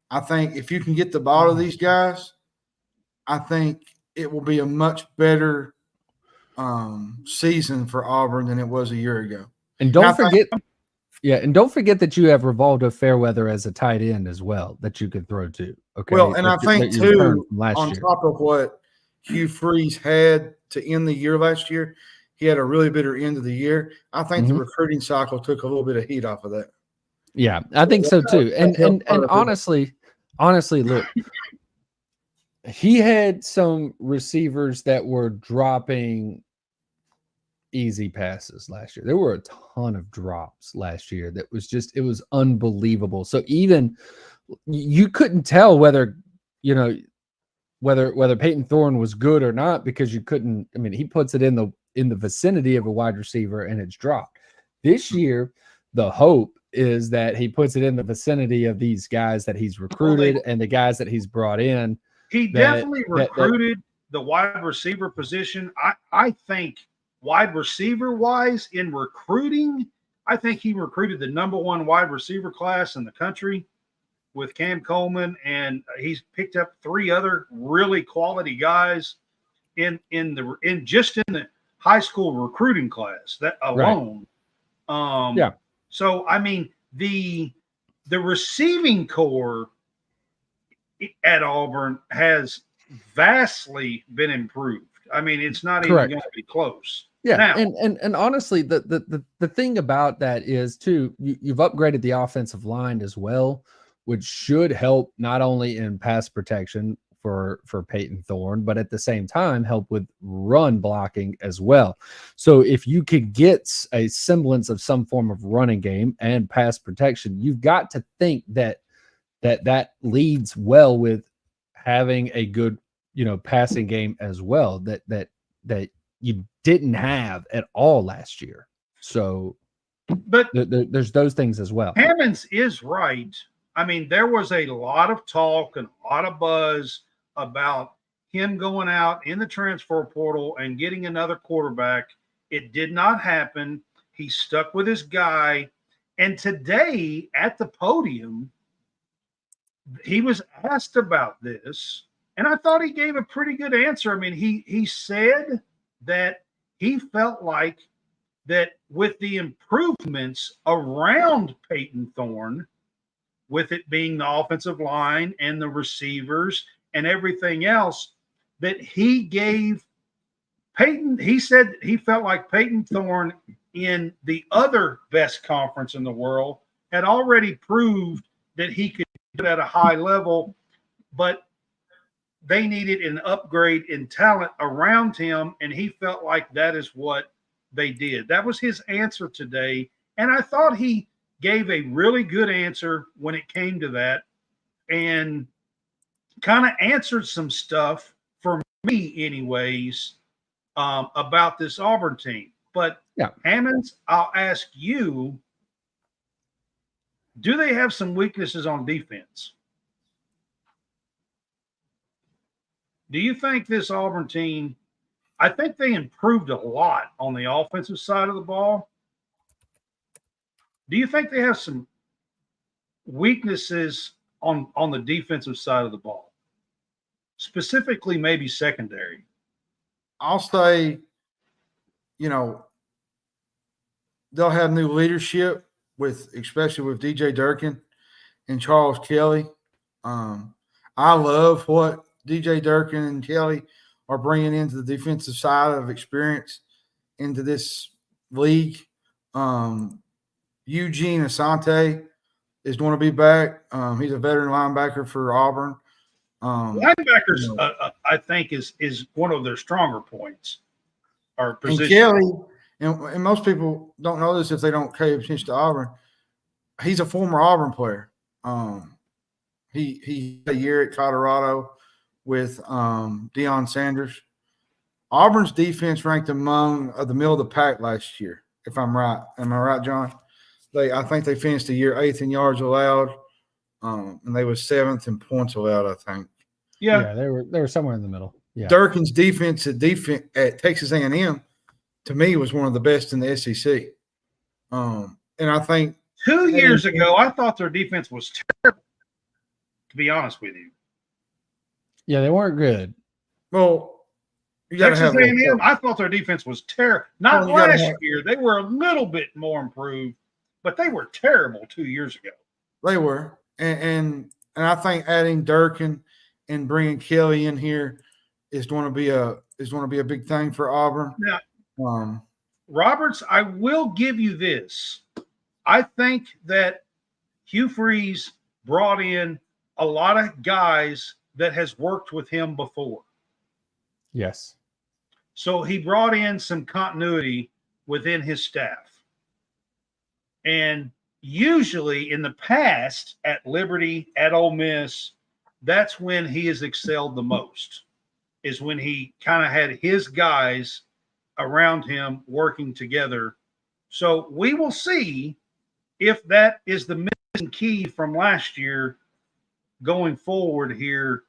I think if you can get the ball to these guys, I think it will be a much better season for Auburn than it was a year ago. And don't forget Yeah, and don't forget that you have Rivaldo Fairweather as a tight end as well that you could throw to. Okay, Well, and I that think you returned too, from last on year. top of what Hugh Freeze had to end the year last year, he had a really bitter end of the year. I think the recruiting cycle took a little bit of heat off of that. Yeah, I think so too. And honestly, look, he had some receivers that were dropping easy passes last year. There were a ton of drops last year that was just, it was unbelievable. So even you couldn't tell whether, you know, whether Peyton Thorne was good or not, because you couldn't. I mean, he puts it in the vicinity of a wide receiver and it's dropped. This year, the hope is that he puts it in the vicinity of these guys that he's recruited and the guys that he's brought in. He definitely recruited the wide receiver position. I think wide receiver wise in recruiting, I think he recruited the #1 wide receiver class in the country with Cam Coleman, and he's picked up 3 other really quality guys in the high school recruiting class that alone. Yeah. So I mean the receiving core at Auburn has vastly been improved. I mean, it's not even going to be close. Yeah, now, and honestly, the thing about that is too, you've upgraded the offensive line as well, which should help not only in pass protection for Peyton Thorne, but at the same time help with run blocking as well. So if you could get a semblance of some form of running game and pass protection, you've got to think that leads well with having a good, passing game as well, that you didn't have at all last year. So, but there's those things as well. Hammonds is right. I mean, there was a lot of talk and a lot of buzz about him going out in the transfer portal and getting another quarterback. It did not happen. He stuck with his guy. And today at the podium, he was asked about this, and I thought he gave a pretty good answer. I mean, he said that he felt like that with the improvements around Peyton Thorne, with it being the offensive line and the receivers and everything else, that he gave Peyton, he said he felt like Peyton Thorne in the other best conference in the world had already proved that he could do it at a high level, but they needed an upgrade in talent around him, and he felt like that is what they did. That was his answer today, and I thought he gave a really good answer when it came to that, and kind of answered some stuff for me anyways about this Auburn team. But yeah, Hammonds, I'll ask you, do they have some weaknesses on defense? Do you think this Auburn team, I think they improved a lot on the offensive side of the ball. Do you think they have some weaknesses on the defensive side of the ball? Specifically, maybe secondary. I'll say, they'll have new leadership especially with DJ Durkin and Charles Kelly. I love what DJ Durkin and Kelly are bringing into the defensive side of experience into this league. Eugene Asante is going to be back. He's a veteran linebacker for Auburn. Linebackers, I think, is one of their stronger points or positions. And Kelly, and most people don't know this if they don't pay attention to Auburn. He's a former Auburn player. He had a year at Colorado with Deion Sanders. Auburn's defense ranked among the middle of the pack last year, if I'm right. Am I right, John? I think they finished the year 8th in yards allowed, and they were 7th in points allowed, I think. Yeah, they were somewhere in the middle. Yeah. Durkin's defense at Texas A&M, to me, was one of the best in the SEC. And I think 2 years ago, I thought their defense was terrible, to be honest with you. Yeah, they weren't good. Well, you got to have A&M, I thought their defense was terrible. Not last year. They were a little bit more improved, but they were terrible 2 years ago. They were, and I think adding Durkin and bringing Kelly in here is going to be a big thing for Auburn. Now, Roberts, I will give you this. I think that Hugh Freeze brought in a lot of guys that has worked with him before. Yes. So he brought in some continuity within his staff. And usually in the past at Liberty, at Ole Miss, that's when he has excelled the most, is when he kind of had his guys around him working together. So we will see if that is the missing key from last year going forward here.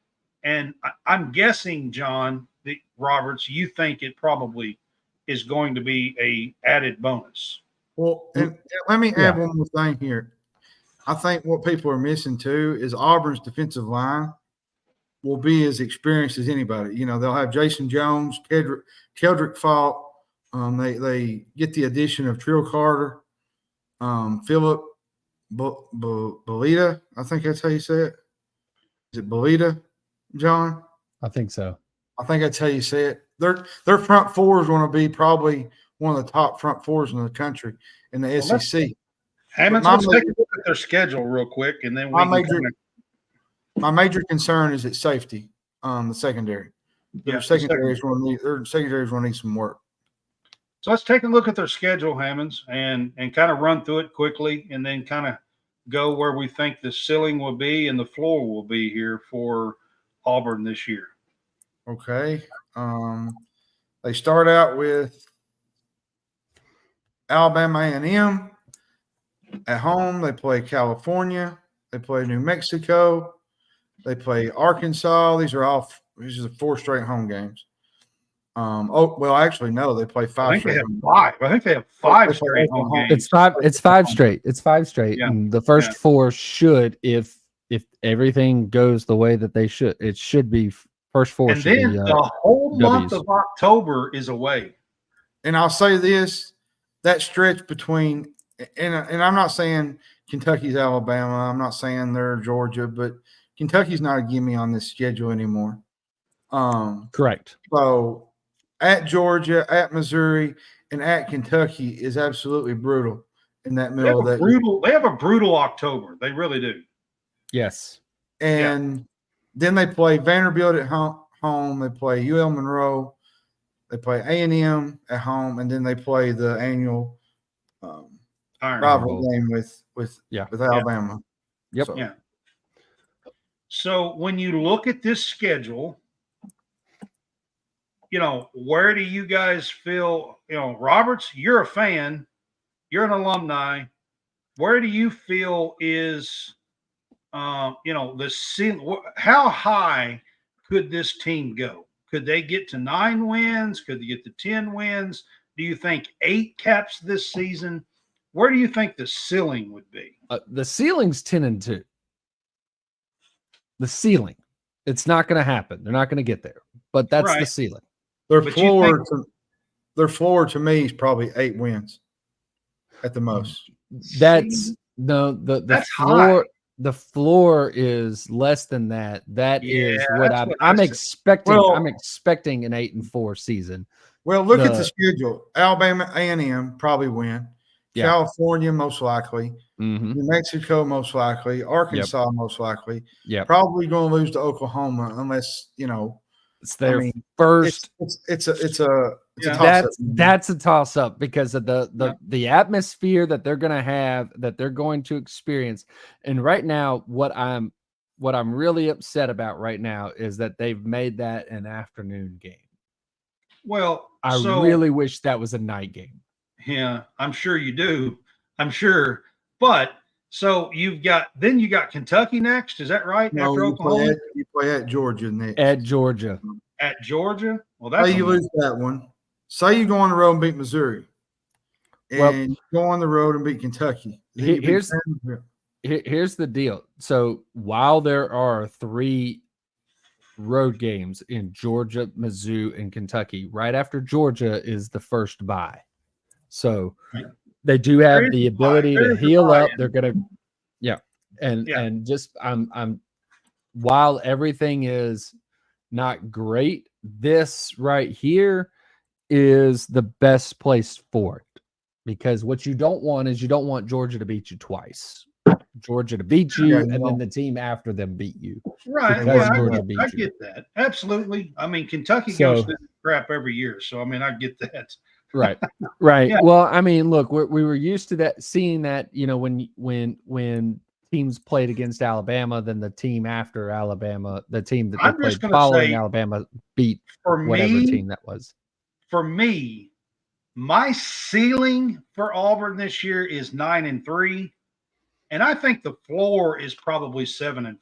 And I'm guessing, John, that Roberts, you think it probably is going to be a added bonus. Well, and let me add one more thing here. I think what people are missing too is Auburn's defensive line will be as experienced as anybody. You know, they'll have Jason Jones, Keldrick Falk. They get the addition of Trill Carter, Philip Belita. I think that's how you say it. Is it Belita, John? I think so. I think that's how you say it. Their front four is going to be probably one of the top front fours in the country in the SEC. Hammonds, let's take a look at their schedule real quick, and then my major concern is at safety, the secondary. Their secondary is going to need some work. So let's take a look at their schedule, Hammonds, and kind of run through it quickly, and then kind of go where we think the ceiling will be and the floor will be here for Auburn this year. Okay. They start out with Alabama A&M at home. They play California. They play New Mexico. They play Arkansas. These are 4 straight home games. Actually, no, they play 5 straight. I think they have 5 straight home games. It's 5 straight. It's 5 straight. Yeah. And the first 4 should, if everything goes the way that they should, it should be first 4. And then the whole month of October is away. And I'll say this, that stretch between, and I'm not saying Kentucky's Alabama, I'm not saying they're Georgia, but Kentucky's not a gimme on this schedule anymore. Correct. So at Georgia, at Missouri, and at Kentucky is absolutely brutal in that middle of that. They have a brutal October. They really do. Yes. And then they play Vanderbilt at home. They play UL Monroe. They play A&M at home, and then they play the annual rival game with Alabama. Yep. So. Yeah. So when you look at this schedule, where do you guys feel? Roberts, you're a fan, you're an alumni. Where do you feel is, the ceiling? How high could this team go? Could they get to 9 wins? Could they get to 10 wins? Do you think 8 caps this season? Where do you think the ceiling would be? The ceiling's 10-2. The ceiling. It's not going to happen. They're not going to get there. But that's the ceiling. Their floor to me is probably 8 wins at the most. That's the floor. High. The floor is less than that. That is what I'm expecting. I'm expecting an 8-4 season. Well, look at the schedule. Alabama A&M probably win. Yeah. California most likely. Mm-hmm. New Mexico most likely. Arkansas most likely. Yeah. Probably going to lose to Oklahoma unless it's their first. It's a toss-up. That's a toss-up because of the atmosphere that they're going to have, that they're going to experience. And right now, what I'm really upset about right now is that they've made that an afternoon game. Well, I really wish that was a night game. Yeah, I'm sure you do. I'm sure, but so you got Kentucky next. Is that right? No, after Oklahoma, you play at Georgia next. At Georgia. Well, that's you lose that one. Say you go on the road and beat Missouri, and you go on the road and beat Kentucky. Here's the deal. So while there are 3 road games in Georgia, Mizzou, and Kentucky, right after Georgia is the first bye. So They do There have is the a buy- ability there to is a heal up. buy-in. They're gonna, yeah, and Yeah. and just I'm while everything is not great, this right here is the best place for it, because what you don't want is you don't want Georgia to beat you twice. Georgia to beat you, Yeah, and then no. the team after them beat you. Right. Because Yeah, Georgia I beat you. get that. Absolutely. I mean, Kentucky So- goes through crap every year. So, I mean, I get that. Right. Right. Yeah. Well, I mean, look, we were used to that, seeing that, you know, when teams played against Alabama, then the team after Alabama, the team that they I'm played just gonna following say, Alabama beat For whatever me, team that was. for me, my ceiling for Auburn this year is 9-3. And I think the floor is probably 7-5.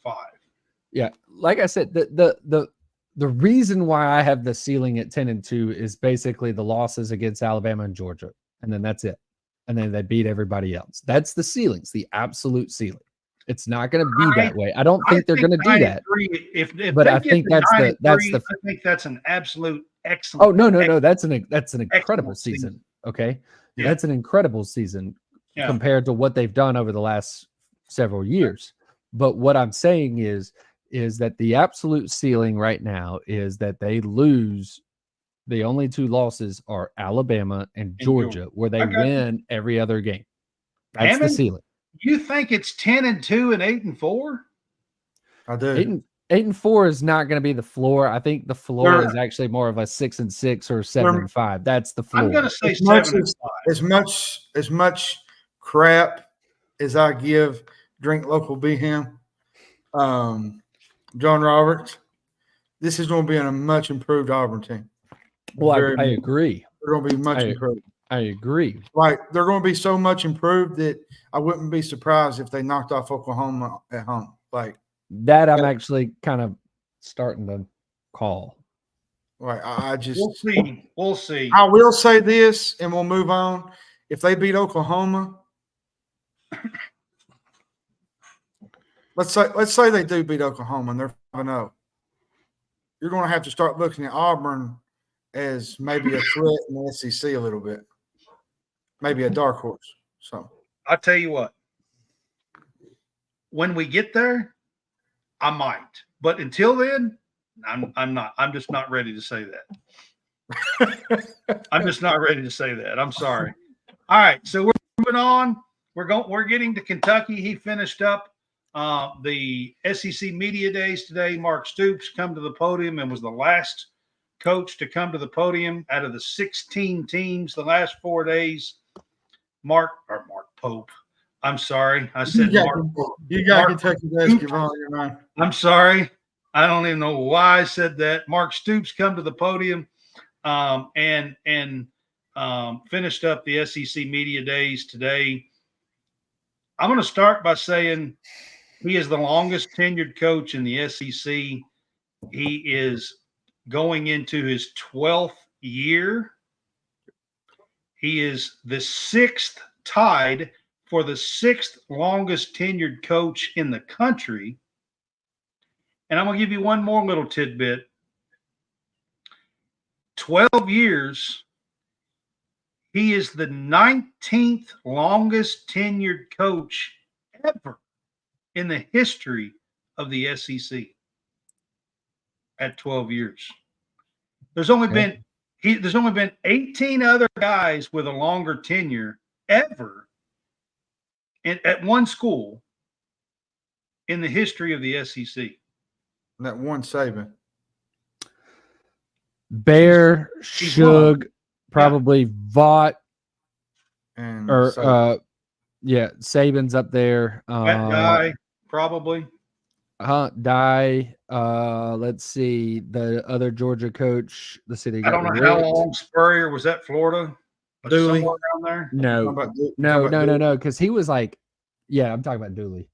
Yeah. Like I said, the reason why I have the ceiling at 10-2 is basically the losses against Alabama and Georgia. And then that's it. And then they beat everybody else. That's the ceiling. It's the absolute ceiling. It's not going to be that way. I don't think they're going to do that. 9-3, if But they I get think to that's 9-3, the I think that's an absolute excellent. Oh, no. That's an incredible excellent season. season. Okay. Yeah. That's an incredible season Yeah. compared to what they've done over the last several years. But what I'm saying is that the absolute ceiling right now is that they lose. The only two losses are Alabama and Georgia, where they I got you. win every other game. That's the Hammond, ceiling. you think it's 10-2 and 8-4? I do. 8-4 is not going to be the floor. I think the floor They're- is actually more of a 6-6 or 7-5. That's the floor. I'm going to say As much 7-5. as much crap as I give Drink Local Be Him, John Roberts, this is going to be a much improved Auburn team. Well, Very I much. agree. They're going to be much improved. I agree. Like, they're going to be so much improved that I wouldn't be surprised if they knocked off Oklahoma at home. Like, That I'm actually kind of starting to call. right, I just We'll see. We'll see. I will say this, and we'll move on. If they beat Oklahoma, let's say they do beat Oklahoma and they're 5-0. You're going to have to start looking at Auburn as maybe a threat in the SEC a little bit, maybe a dark horse. So I'll tell you what. When we get there, I might. But until then, I'm not. I'm just not ready to say that. I'm just not ready to say that. I'm sorry. All right, so we're moving on. We're getting to Kentucky. He finished up the SEC Media Days today. Mark Stoops come to the podium and was the last coach to come to the podium out of the 16 teams the last 4 days. Mark Pope. I'm sorry. I said Mark. You got Mark Kentucky basketball in your mind. I'm sorry. I don't even know why I said that. Mark Stoops come to the podium and finished up the SEC Media Days today. I'm going to start by saying he is the longest tenured coach in the SEC. He is going into his 12th year. He is the tied for the 6th longest tenured coach in the country. And I'm going to give you one more little tidbit. 12 years, he is the 19th longest tenured coach ever in the history of the SEC at 12 years. There's only been 18 other guys with a longer tenure ever at one school in the history of the SEC. That one Saban. Bear, he's Shug, probably Vaught, And or Saban. Saban's up there. That guy, probably. Die. Let's see. The other Georgia coach. Let's see. They I got don't know how Rick. long Spurrier was at Florida. Dooley. Somewhere around there. No, no. Because he was like, yeah, I'm talking about Dooley.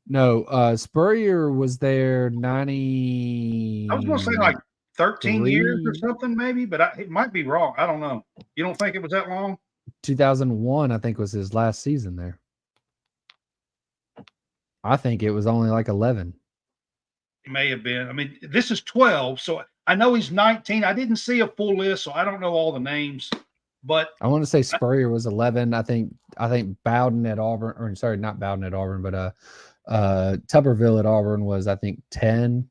No, Spurrier was there 90. I was going to say like 13 years or 3. something, maybe, but it might be wrong. I don't know. You don't think it was that long? 2001, I think, was his last season there. I think it was only like 11. It may have been. I mean, this is 12, so I know he's 19. I didn't see a full list, so I don't know all the names. But I want to say Spurrier was 11. I think Bowden at Auburn, or sorry, not Bowden at Auburn, but Tuberville at Auburn was, I think, 10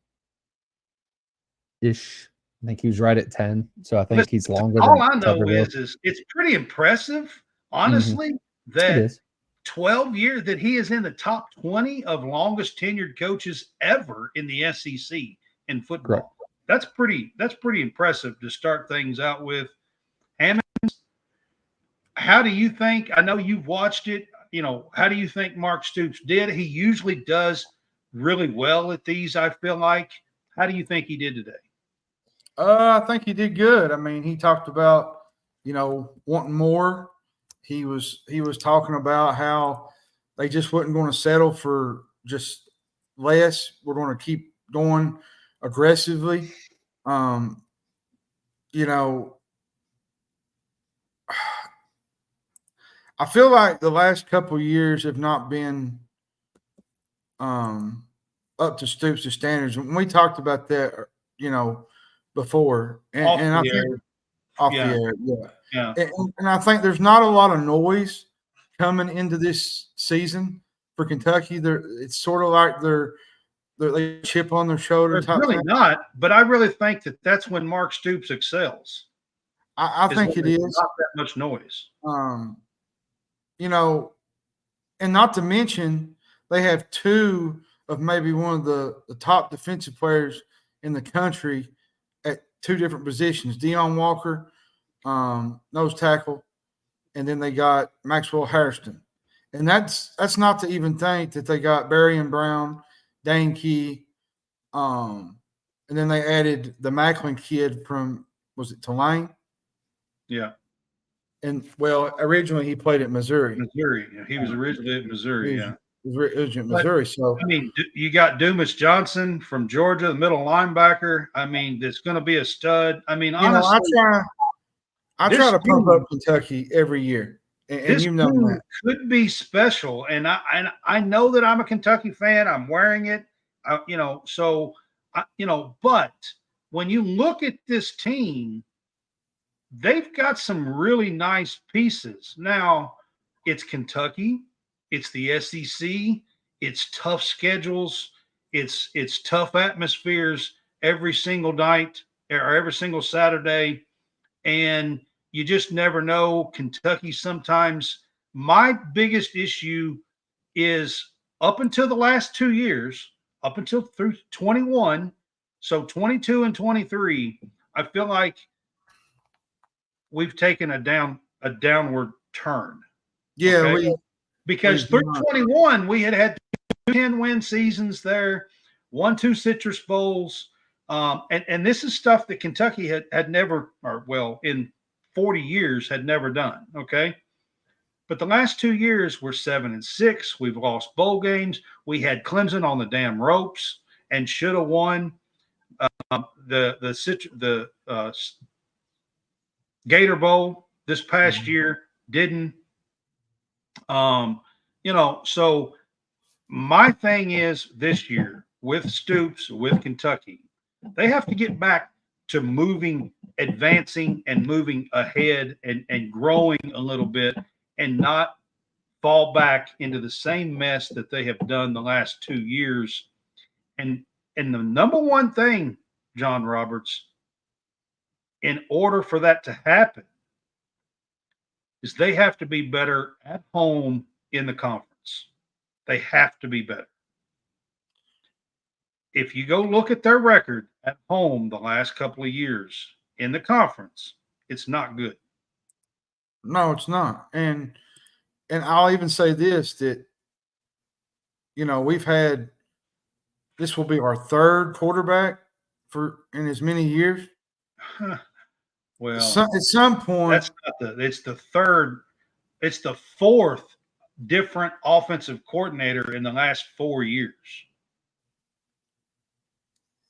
ish. I think he was right at 10. So I think listen, he's longer all than I know Tuberville. is it's pretty impressive, Mm-hmm. honestly, It that is. 12 years that he is in the top 20 of longest tenured coaches ever in the SEC in football. Correct. That's pretty impressive to start things out with. Hammond, how do you think? I know you've watched it. How do you think Mark Stoops did? He usually does really well at these, I feel like. How do you think he did today? I think he did good. I mean, he talked about, wanting more. He was talking about how they just wasn't going to settle for just less. We're going to keep going aggressively. I feel like the last couple of years have not been up to Stoops' standards. When we talked about that, before, and I think off the air, yeah. And I think there's not a lot of noise coming into this season for Kentucky. It's sort of like they chip on their shoulder. It's really thing. not, but I really think that's when Mark Stoops excels. I think it is not that much noise. And not to mention they have two of maybe one of the top defensive players in the country at two different positions. Deion Walker, nose tackle, and then they got Maxwell Hairston. And that's not to even think that they got Barry and Brown, Dane Key, and then they added the Macklin kid from, was it Tulane? Yeah. And, well, originally he played at Missouri. Yeah. He was originally at Missouri, He was originally at Missouri. So, I mean, you got Dumas Johnson from Georgia, the middle linebacker. I mean, that's going to be a stud. I mean, honestly, I try to pump up Kentucky every year, and this that could be special. And I know that I'm a Kentucky fan. I'm wearing it, But when you look at this team, they've got some really nice pieces. Now, it's Kentucky, it's the SEC, it's tough schedules, it's tough atmospheres every single night or every single Saturday, and you just never know. Kentucky sometimes. My biggest issue is up until the last 2 years, up until through 21, so 22 and 23, I feel like we've taken a downward turn. Yeah, okay? Because through 21, we had 10-win seasons there, 1-2 Citrus Bowls, and this is stuff that Kentucky had never, in 40 years had never done. Okay, but the last 2 years we're 7-6. We've lost bowl games. We had Clemson on the damn ropes and should have won. The Gator Bowl this past year didn't. So my thing is this year with Stoops, with Kentucky, they have to get back to advancing and moving ahead and growing a little bit and not fall back into the same mess that they have done the last 2 years. And the number one thing, John Roberts, in order for that to happen, is they have to be better at home in the conference. They have to be better. If you go look at their record at home the last couple of years in the conference, it's not good. No, it's not. And I'll even say this, that, we've had, this will be our third quarterback in as many years. Well, at some point, it's the fourth different offensive coordinator in the last 4 years.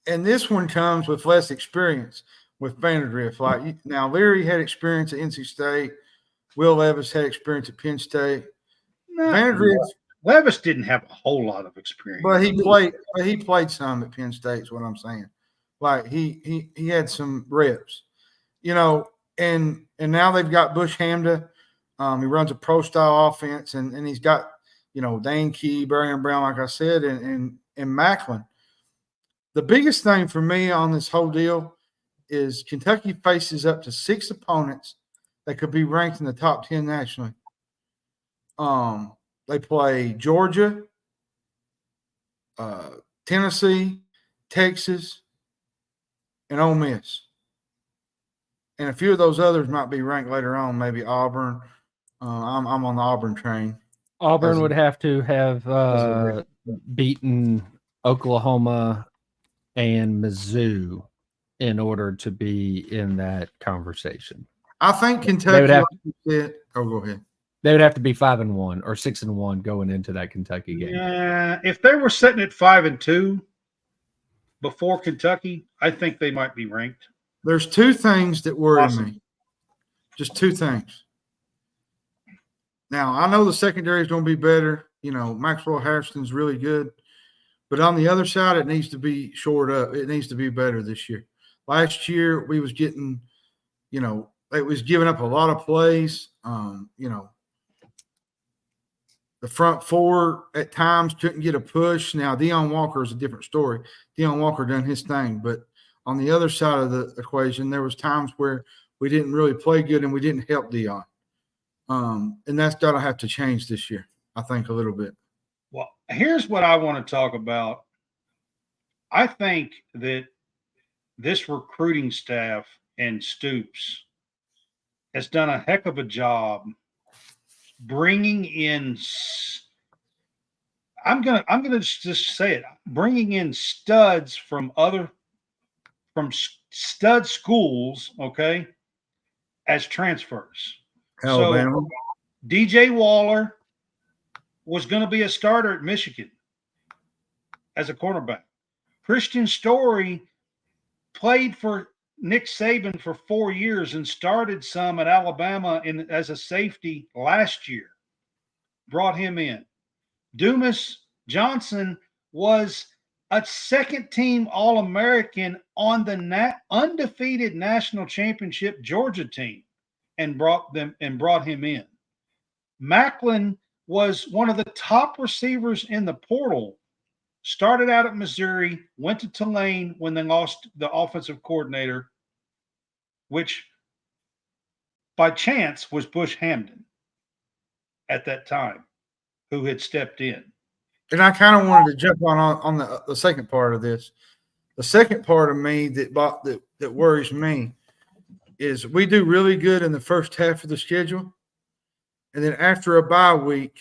And this one comes with less experience with Vandergrift. Like, now, Leary had experience at NC State. Will Levis had experience at Penn State. Vandergrift, Levis didn't have a whole lot of experience, but he played some at Penn State. Is what I'm saying. Like he had some reps. and now they've got Bush Hamda. He runs a pro style offense, and he's got, Dane Key, Brian Brown, like I said, and Macklin. The biggest thing for me on this whole deal is Kentucky faces up to 6 opponents that could be ranked in the top 10 nationally. They play Georgia, Tennessee, Texas, and Ole Miss. And a few of those others might be ranked later on, maybe Auburn. I'm on the Auburn train. Auburn would have to have beaten Oklahoma and Mizzou in order to be in that conversation. I think Kentucky. Go ahead. They would have to be 5-1 or 6-1 going into that Kentucky game. Yeah, if they were sitting at 5-2 before Kentucky, I think they might be ranked. There's 2 things that worry me. Just 2 things. Now, I know the secondary is going to be better. Maxwell Harrison's really good. But on the other side, it needs to be shored up. It needs to be better this year. Last year, we was getting, it was giving up a lot of plays. The front 4 at times couldn't get a push. Now, Deion Walker is a different story. Deion Walker done his thing. But on the other side of the equation, there was times where we didn't really play good and we didn't help Deion. And that's got to have to change this year, I think, a little bit. Well, here's what I want to talk about. I think that this recruiting staff and Stoops has done a heck of a job bringing in. I'm gonna just say it. Bringing in studs from stud schools, okay, as transfers. Alabama. So DJ Waller was going to be a starter at Michigan as a cornerback. Christian Story played for Nick Saban for 4 years and started some at Alabama as a safety last year. Brought him in. Dumas Johnson was a second-team All-American on the undefeated national championship Georgia team, and brought him in. Macklin was one of the top receivers in the portal. Started out at Missouri, went to Tulane when they lost the offensive coordinator, which by chance was Bush Hamdan at that time, who had stepped in. And I kind of wanted to jump on the second part of this. The second part of me that worries me is we do really good in the first half of the schedule, and then after a bye week,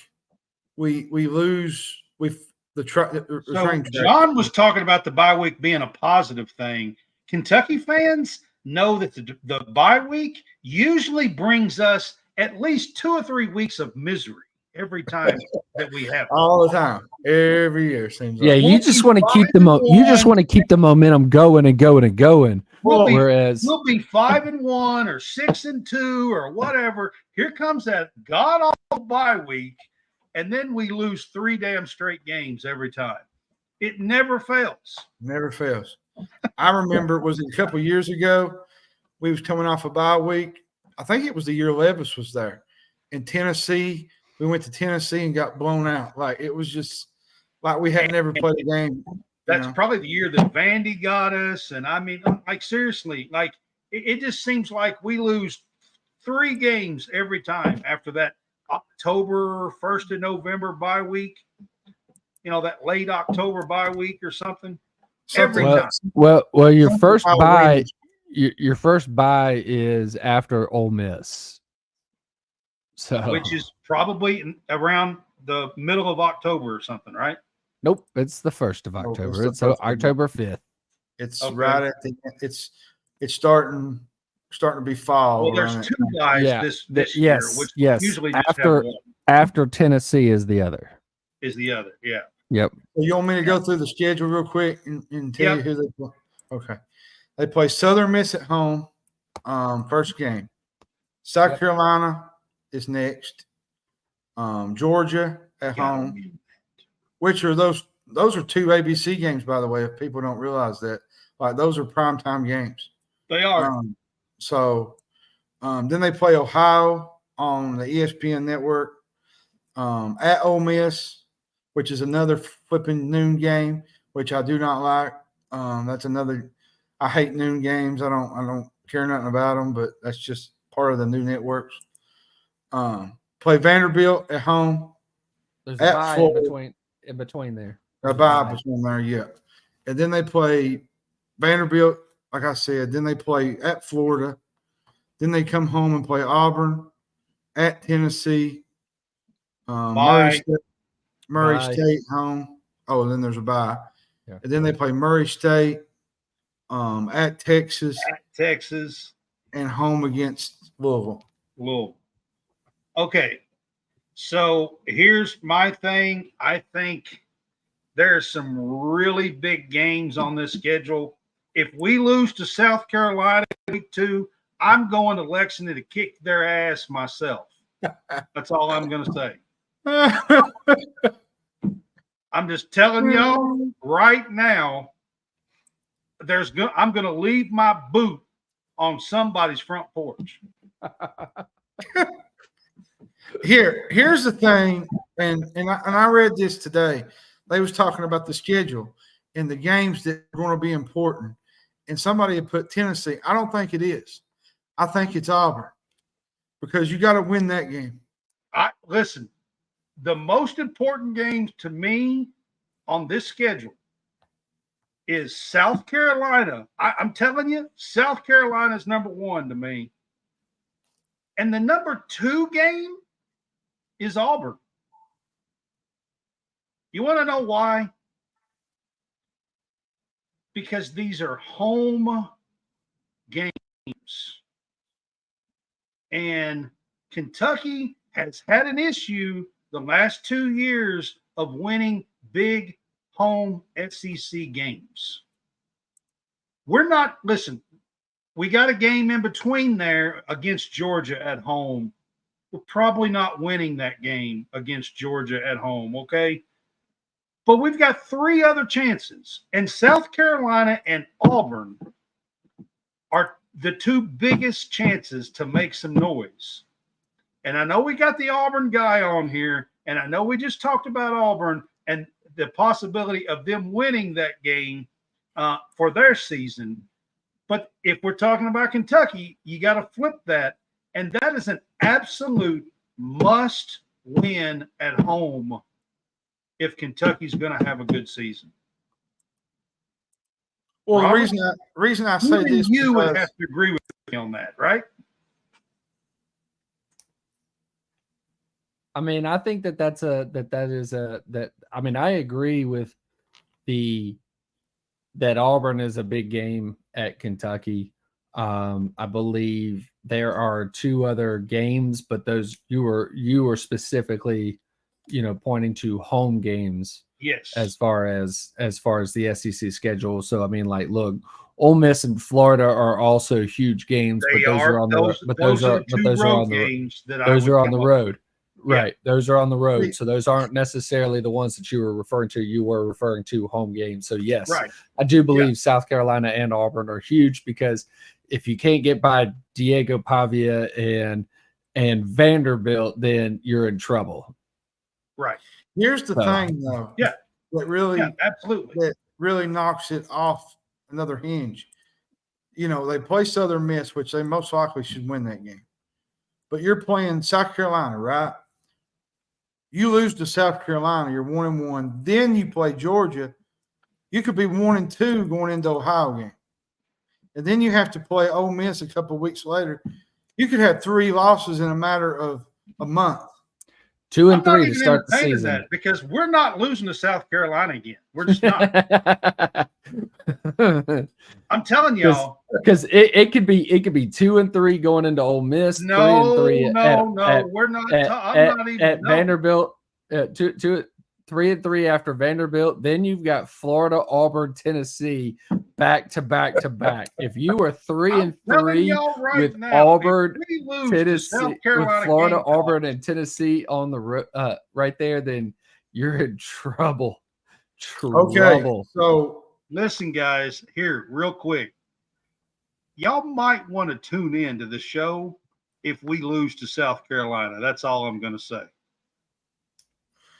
we lose. So John was talking about the bye week being a positive thing. Kentucky fans know that the bye week usually brings us at least 2 or 3 weeks of misery every time that we have it. All the time, every year seems. Yeah, like. you just want to keep the momentum going and going and going. We'll be 5-1 or 6-2 or whatever. Here comes that god awful bye week, and then we lose 3 damn straight games every time. It never fails. Never fails. I remember it was a couple years ago. We was coming off a bye week. I think it was the year Levis was there in Tennessee. We went to Tennessee and got blown out. Like it was just like we had never played a game. That's probably the year that Vandy got us. And I mean, like seriously, like it just seems like we lose 3 games every time after that October 1st of November bye week. That late October bye week or something. Every time. Well, your first bye is after Ole Miss. So Which is probably around the middle of October or something, right? Nope, it's the 1st of October. It's October 5th. It's right at the end. It's starting to be fall. Well, there's 2 guys this year, which usually just after Tennessee is the other. Yeah. Yep. So you want me to go through the schedule real quick and tell you who they play? Okay. They play Southern Miss at home, first game. South Carolina is next. Georgia at home. Which are those are 2 ABC games, by the way, if people don't realize that. Like those are primetime games. They are. So Then they play Ohio on the ESPN network. At Ole Miss, which is another flipping noon game, which I do not like. That's another. I hate noon games. I don't care nothing about them, but that's just part of the new networks. Play Vanderbilt at home. There's a At bye Florida. in between there. A bye between there, yeah. And then they play Vanderbilt, like I said. Then they play at Florida. Then they come home and play Auburn, at Tennessee, Murray Bye. State home. Oh, and then there's a bye. Yeah. And then they play Murray State, at Texas, Texas, and home against Louisville. Okay. So here's my thing. I think there's some really big games on this schedule. If we lose to South Carolina week 2, I'm going to Lexington to kick their ass myself. That's all I'm going to say. I'm just telling y'all right now, I'm going to leave my boot on somebody's front porch. Here's the thing, and I read this today. They was talking about the schedule and the games that are going to be important. And somebody had put Tennessee. I don't think it is. I think it's Auburn because you got to win that game. Listen, the most important games to me on this schedule is South Carolina. I'm telling you, South Carolina is number 1 to me. And the number 2 game is Auburn. You want to know why? Because these are home games. And Kentucky has had an issue the last 2 years of winning big home SEC games. We got a game in between there against Georgia at home. We're probably not winning that game against Georgia at home, okay? But we've got 3 other chances. And South Carolina and Auburn are the 2 biggest chances to make some noise. And I know we got the Auburn guy on here, and I know we just talked about Auburn and the possibility of them winning that game for their season. But if we're talking about Kentucky, you got to flip that. And that is an absolute must win at home if Kentucky's going to have a good season. Well, Robert, the reason I say this, you would have to agree with me on that, right? I mean, I think I agree with that Auburn is a big game at Kentucky. I believe there are 2 other games, but those you were specifically, pointing to home games. Yes. As far as the SEC schedule. So I mean, like, look, Ole Miss and Florida are also huge games, but those are on the road. Right. Yeah. Those are on the road. So those aren't necessarily the ones that you were referring to. You were referring to home games. So yes, right. I do believe South Carolina and Auburn are huge because if you can't get by Diego Pavia and Vanderbilt, then you're in trouble. Right. Here's the thing, though. Yeah. Absolutely. That really knocks it off another hinge. They play Southern Miss, which they most likely should win that game. But you're playing South Carolina, right? You lose to South Carolina, you're 1-1. Then you play Georgia. You could be 1-2 going into Ohio game. And then you have to play Ole Miss a couple of weeks later. You could have 3 losses in a matter of a month. 2 and 3 to start the season. That because we're not losing to South Carolina again. We're just not. I'm telling y'all. Because it could be 2 and 3 going into Ole Miss. No, 3 and 3 we're not. I'm not even at Vanderbilt. 3 and 3 after Vanderbilt. Then you've got Florida, Auburn, Tennessee back to back to back. If you were 3 and 3 with Auburn, Tennessee, with Florida, Auburn, and Tennessee on the right there, then you're in trouble. Okay, so listen, guys, here real quick. Y'all might want to tune in to the show if we lose to South Carolina. That's all I'm going to say.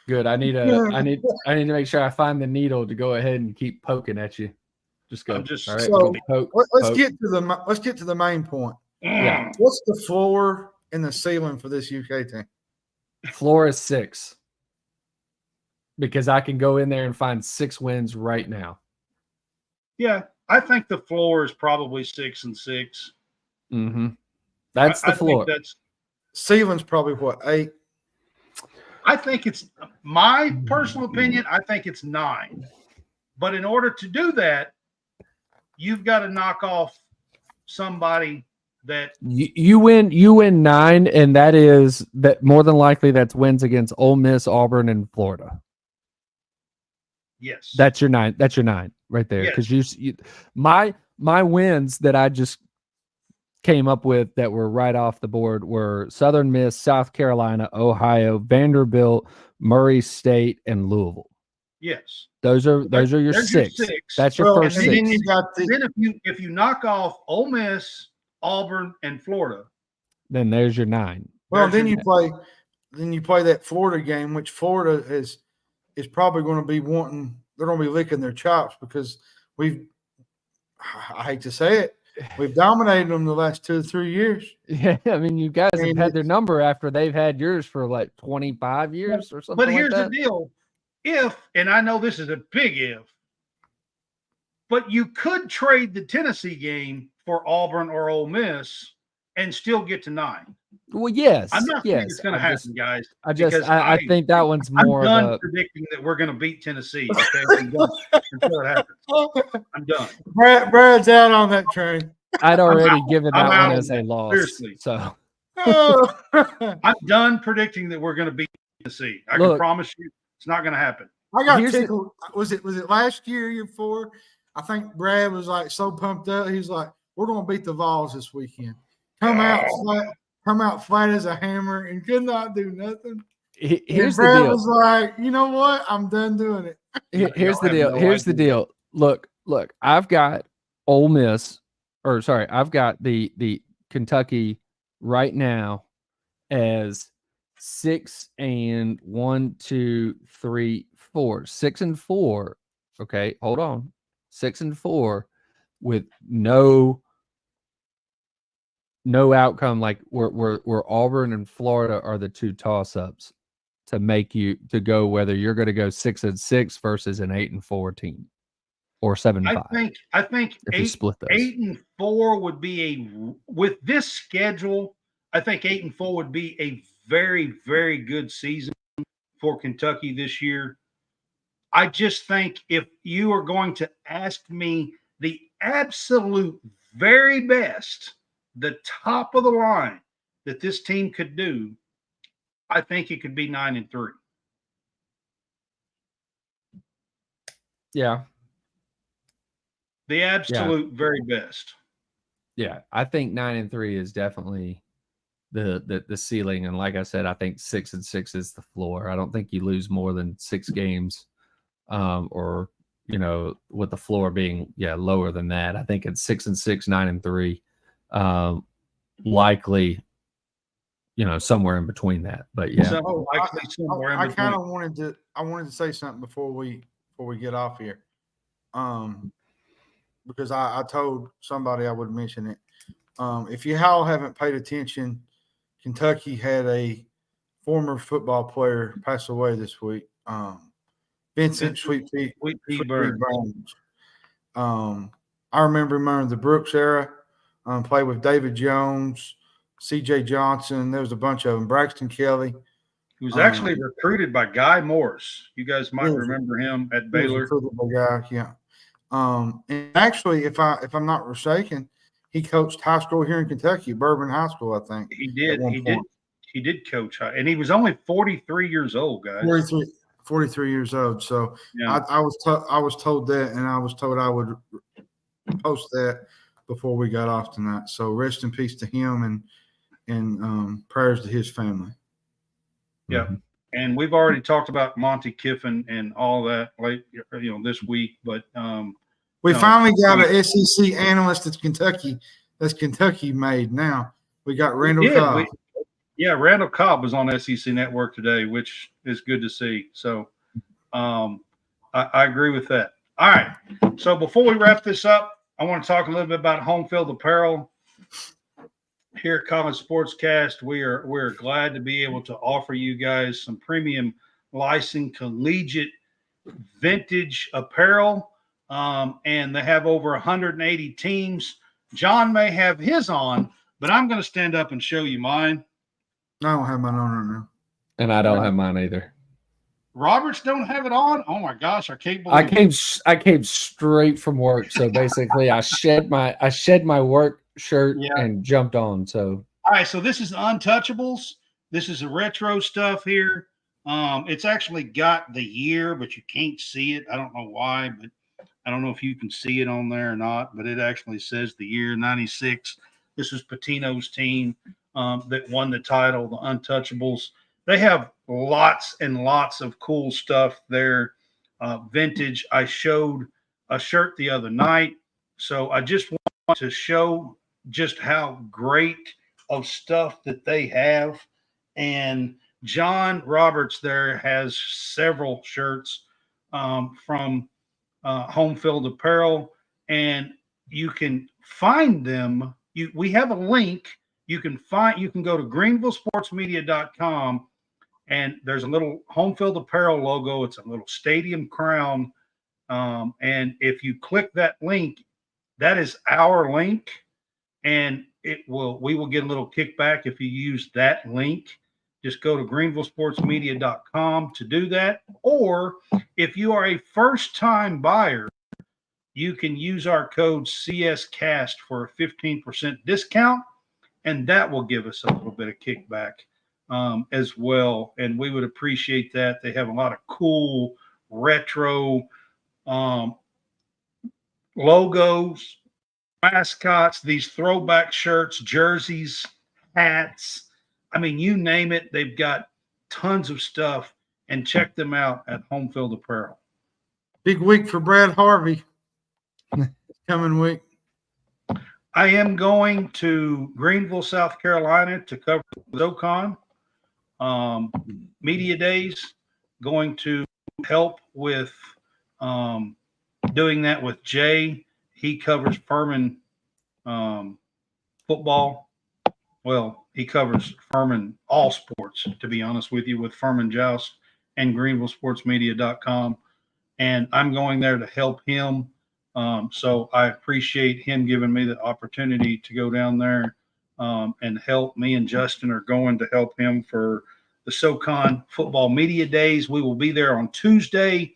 Good. I need to make sure I find the needle to go ahead and keep poking at you. Just go. I'm just all right. So, poke, let's poke. get to the main point. Yeah. What's the floor and the ceiling for this UK team? Floor is 6. Because I can go in there and find 6 wins right now. Yeah, I think the floor is probably 6-6. Mm-hmm. That's the floor. That's ceiling's probably what, 8? I think it's my personal opinion. I think it's 9. But in order to do that, you've got to knock off somebody that you win 9, and that more than likely that's wins against Ole Miss, Auburn, and Florida. Yes, that's your 9. That's your 9 right there. Because you my wins that I just came up with that were right off the board were Southern Miss, South Carolina, Ohio, Vanderbilt, Murray State, and Louisville. Yes, those are your 6. That's your first 6. Then you got then if you knock off Ole Miss, Auburn, and Florida, then there's your 9. Well, then you play that Florida game, which Florida is probably going to be wanting. They're going to be licking their chops because I hate to say it, we've dominated them the last 2 or 3 years. Yeah, I mean, you guys have had their number after they've had yours for like 25 years or something. But here's the deal: and I know this is a big if, but you could trade the Tennessee game for Auburn or Ole Miss and still get to 9. Well, yes, I'm not saying it's going to happen, guys. I think that one's more. I'm done predicting that we're going to beat Tennessee. Okay, I'm done until it happens. I'm done. Brad's out on that train. I'd already given that one as a loss. Seriously. So I'm done predicting that we're going to beat Tennessee. I can promise you, it's not going to happen. I got tickled. Was it last year before? I think Brad was like so pumped up. He's like, "We're going to beat the Vols this weekend. Come out flat as a hammer and could not do nothing." Here's Brad the deal. Was like, "You know what? I'm done doing it." Here's the deal. Here's the deal. Look. I've got Ole Miss, I've got the Kentucky right now as 6 and 1, 2, 3, 4. 6 and 4. Okay, hold on. 6 and 4 with no outcome, like where Auburn and Florida are the 2 toss-ups to make you to go whether you're going to go 6 and 6 versus an 8 and 4 team or 7 and 5. I think 8 and 4 would be with this schedule. I think 8 and 4 would be a very, very good season for Kentucky this year. I just think if you are going to ask me the absolute very best, the top of the line that this team could do, I think it could be 9 and 3. Yeah. The absolute very best. Yeah, I think 9 and 3 is definitely the ceiling, and like I said, I think 6 and 6 is the floor. I don't think you lose more than 6 games, or with the floor being lower than that. I think it's 6 and 6, 9 and 3, likely, somewhere in between that. But yeah, I kind of wanted to say something before we get off here, because I told somebody I would mention it. If you all haven't paid attention, Kentucky had a former football player pass away this week. Vincent Sweet Pea Burns. I remember him in the Brooks era. Played with David Jones, C.J. Johnson. There was a bunch of them. Braxton Kelly. He was actually recruited by Guy Morris. You guys might remember him at Baylor. And actually, if I'm not mistaken, he coached high school here in Kentucky, Bourbon High School, I think. He did. He did coach high, and he was only 43 years old, guys. 43 years old. So yeah. I was told that, and I was told I would post that before we got off tonight. So rest in peace to him, and prayers to his family. Yeah. Mm-hmm. And we've already talked about Monty Kiffin and all that this week, but we finally got an SEC analyst that's Kentucky made now. We got Randall Yeah, Cobb. Randall Cobb was on SEC Network today, which is good to see. So I agree with that. All right. So before we wrap this up, I want to talk a little bit about home field apparel. Here at College Sportscast, we're glad to be able to offer you guys some premium licensed collegiate vintage apparel. And they have over 180 teams. John may have his on, but I'm going to stand up and show you mine. I don't have mine on right now. And I don't have mine either. Roberts don't have it on. Oh my gosh, I can't believe I came straight from work, so basically I shed my work shirt and jumped on. So all right, so this is Untouchables. This is the retro stuff here. It's actually got the year, but you can't see it. I don't know why, but I don't know if you can see it on there or not, but it actually says the year 96. This is Patino's team that won the title, the Untouchables. They have lots and lots of cool stuff there, vintage. I showed a shirt the other night, so I just want to show just how great of stuff that they have. And John Roberts there has several shirts from Home Field Apparel, and you can find them. We have a link. You can go to greenvillesportsmedia.com, and there's a little Home Field Apparel logo. It's a little stadium crown. And if you click that link, that is our link, and we will get a little kickback if you use that link. Just go to greenvillesportsmedia.com to do that. Or if you are a first-time buyer, you can use our code CSCAST for a 15% discount, and that will give us a little bit of kickback as well. And we would appreciate that. They have a lot of cool retro logos, mascots, these throwback shirts, jerseys, hats. I mean, you name it, they've got tons of stuff, and check them out at Home Field Apparel. Big week for Brad Harvey. Coming week. I am going to Greenville, South Carolina to cover SoCon Media Days. Going to help with doing that with Jay. He covers Furman football. Well, he covers Furman all sports, to be honest with you, with Furman Joust and GreenvilleSportsMedia.com. And I'm going there to help him. So I appreciate him giving me the opportunity to go down there and help. Me and Justin are going to help him for the SoCon Football Media Days. We will be there on Tuesday.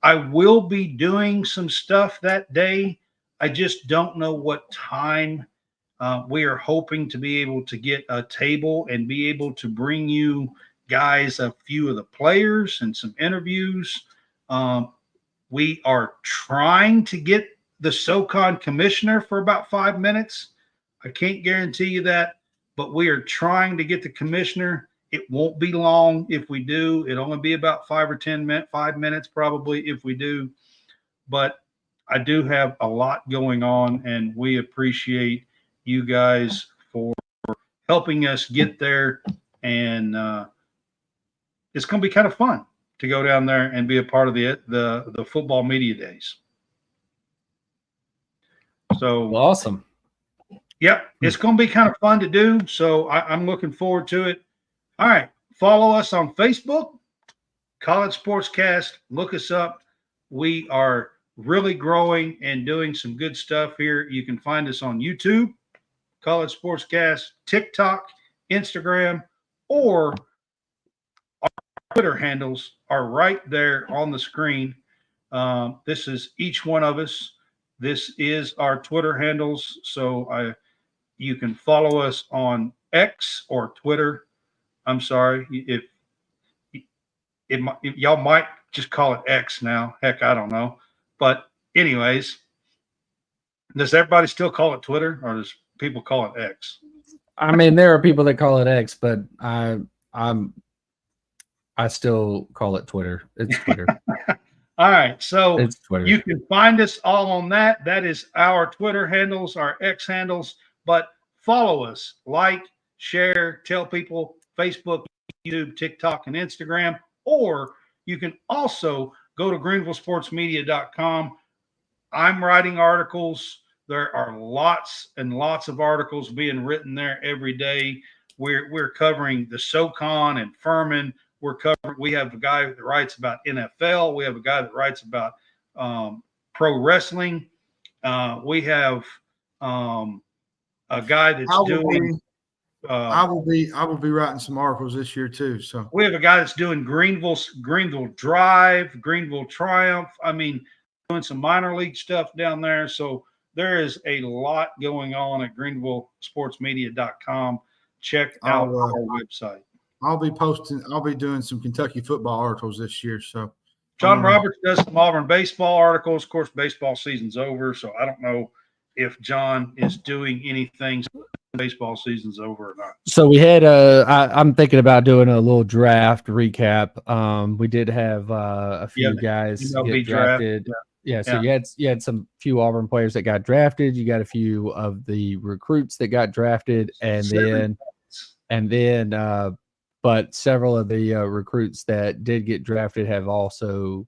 I will be doing some stuff that day. I just don't know what time. We are hoping to be able to get a table and be able to bring you guys a few of the players and some interviews. We are trying to get the SoCon commissioner for about 5 minutes. I can't guarantee you that, but we are trying to get the commissioner. It won't be long if we do. It'll only be about 5 minutes probably if we do. But I do have a lot going on, and we appreciate you guys for helping us get there. And it's going to be kind of fun to go down there and be a part of the football media days. So awesome. Yep, it's going to be kind of fun to do. So I'm looking forward to it. All right, follow us on Facebook, College Sportscast. Look us up. We are really growing and doing some good stuff here. You can find us on YouTube, College Sportscast, TikTok, Instagram, or our Twitter handles are right there on the screen. This is each one of us. This is our Twitter handles. So you can follow us on X or Twitter. I'm sorry if y'all might just call it X now. Heck, I don't know. But anyways, does everybody still call it Twitter, or does people call it X? I mean, there are people that call it X, but I still call it Twitter. It's Twitter. All right, so it's Twitter. You can find us all on that. That is our Twitter handles, our X handles. But follow us, like, share, tell people, Facebook, YouTube, TikTok, and Instagram. Or you can also go to greenvillesportsmedia.com. I'm writing articles. There are lots and lots of articles being written there every day. We're covering the SoCon and Furman. We have a guy that writes about NFL. We have a guy that writes about pro wrestling. We have a guy that's doing. I will be writing some articles this year too. So we have a guy that's doing Greenville Drive, Greenville Triumph. I mean, doing some minor league stuff down there. So there is a lot going on at greenvillesportsmedia.com. Check out our website. I'll be doing some Kentucky football articles this year. So John Roberts does some Auburn baseball articles. Of course, baseball season's over, so I don't know if John is doing anything. Baseball season's over or not. So we had I'm thinking about doing a little draft recap. We did have a few guys get drafted. So you had some few Auburn players that got drafted. You got a few of the recruits that got drafted, and then but several of the recruits that did get drafted have also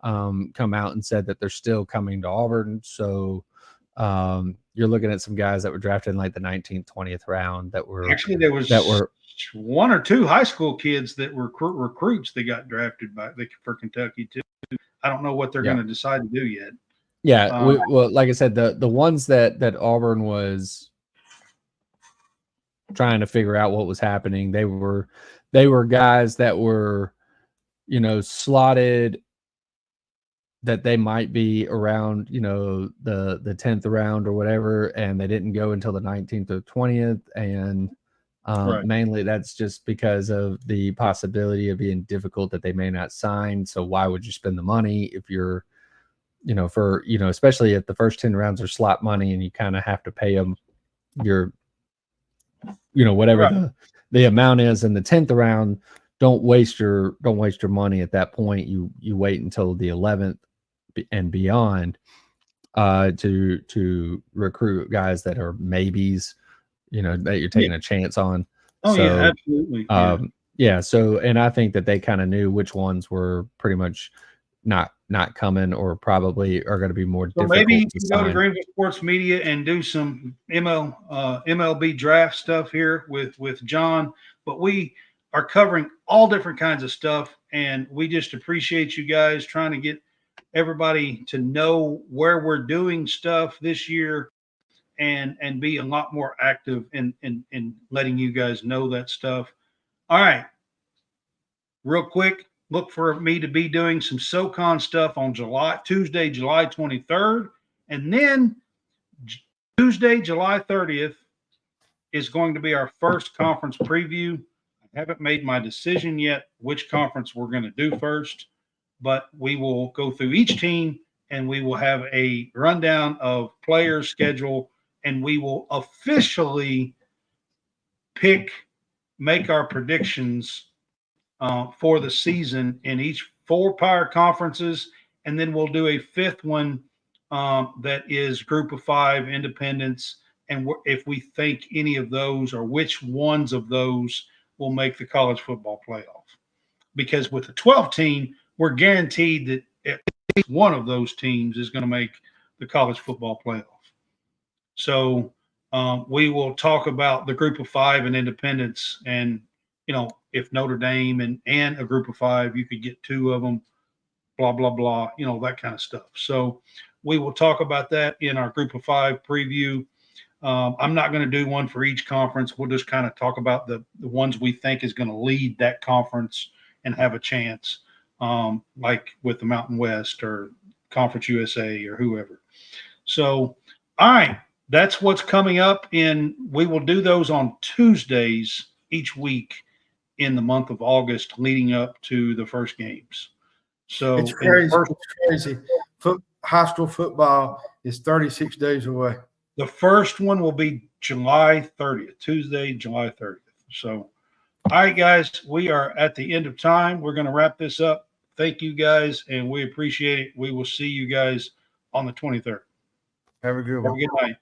come out and said that they're still coming to Auburn. So you're looking at some guys that were drafted in like the 19th, 20th round there were one or two high school kids that were recruits that got drafted for Kentucky too. I don't know what they're going to decide to do yet. Yeah. Well, like I said, the ones that Auburn was trying to figure out what was happening, they were guys that were, slotted that they might be around, the 10th round or whatever, and they didn't go until the 19th or 20th. And mainly that's just because of the possibility of being difficult that they may not sign. So why would you spend the money if you're, especially if the first 10 rounds are slot money and you kind of have to pay them your, whatever the amount is in the 10th round. Don't waste your money at that point. You wait until the 11th and beyond to recruit guys that are maybes, that you're taking a chance on. Yeah, absolutely. So, and I think that they kind of knew which ones were pretty much not coming or probably are going to be more difficult. Maybe you can go to Greenville Sports Media and do some MLB draft stuff here with John, but we are covering all different kinds of stuff, and we just appreciate you guys trying to get everybody to know where we're doing stuff this year and be a lot more active in letting you guys know that stuff. All right. Real quick, look for me to be doing some SoCon stuff on Tuesday, July 23rd. And then Tuesday, July 30th is going to be our first conference preview. I haven't made my decision yet which conference we're going to do first, but we will go through each team and we will have a rundown of players' schedule, and we will officially make our predictions for the season in each 4 power conferences, and then we'll do a 5th one that is Group of 5 independents, and if we think any of those or which ones of those will make the college football playoff. Because with the 12 team, we're guaranteed that at least one of those teams is going to make the college football playoff. So we will talk about the Group of 5 and independents, and if Notre Dame and a Group of 5, you could get 2 of them, blah, blah, blah, that kind of stuff. So we will talk about that in our Group of 5 preview. I'm not going to do one for each conference. We'll just kind of talk about the ones we think is going to lead that conference and have a chance, like with the Mountain West or Conference USA or whoever. So, all right, that's what's coming up. We will do those on Tuesdays each week in the month of August leading up to the first games. So it's crazy. High school football is 36 days away. The first one will be July 30th, Tuesday, July 30th. So, all right, guys, we are at the end of time. We're going to wrap this up. Thank you, guys, and we appreciate it. We will see you guys on the 23rd. Have a good one. Have a good night.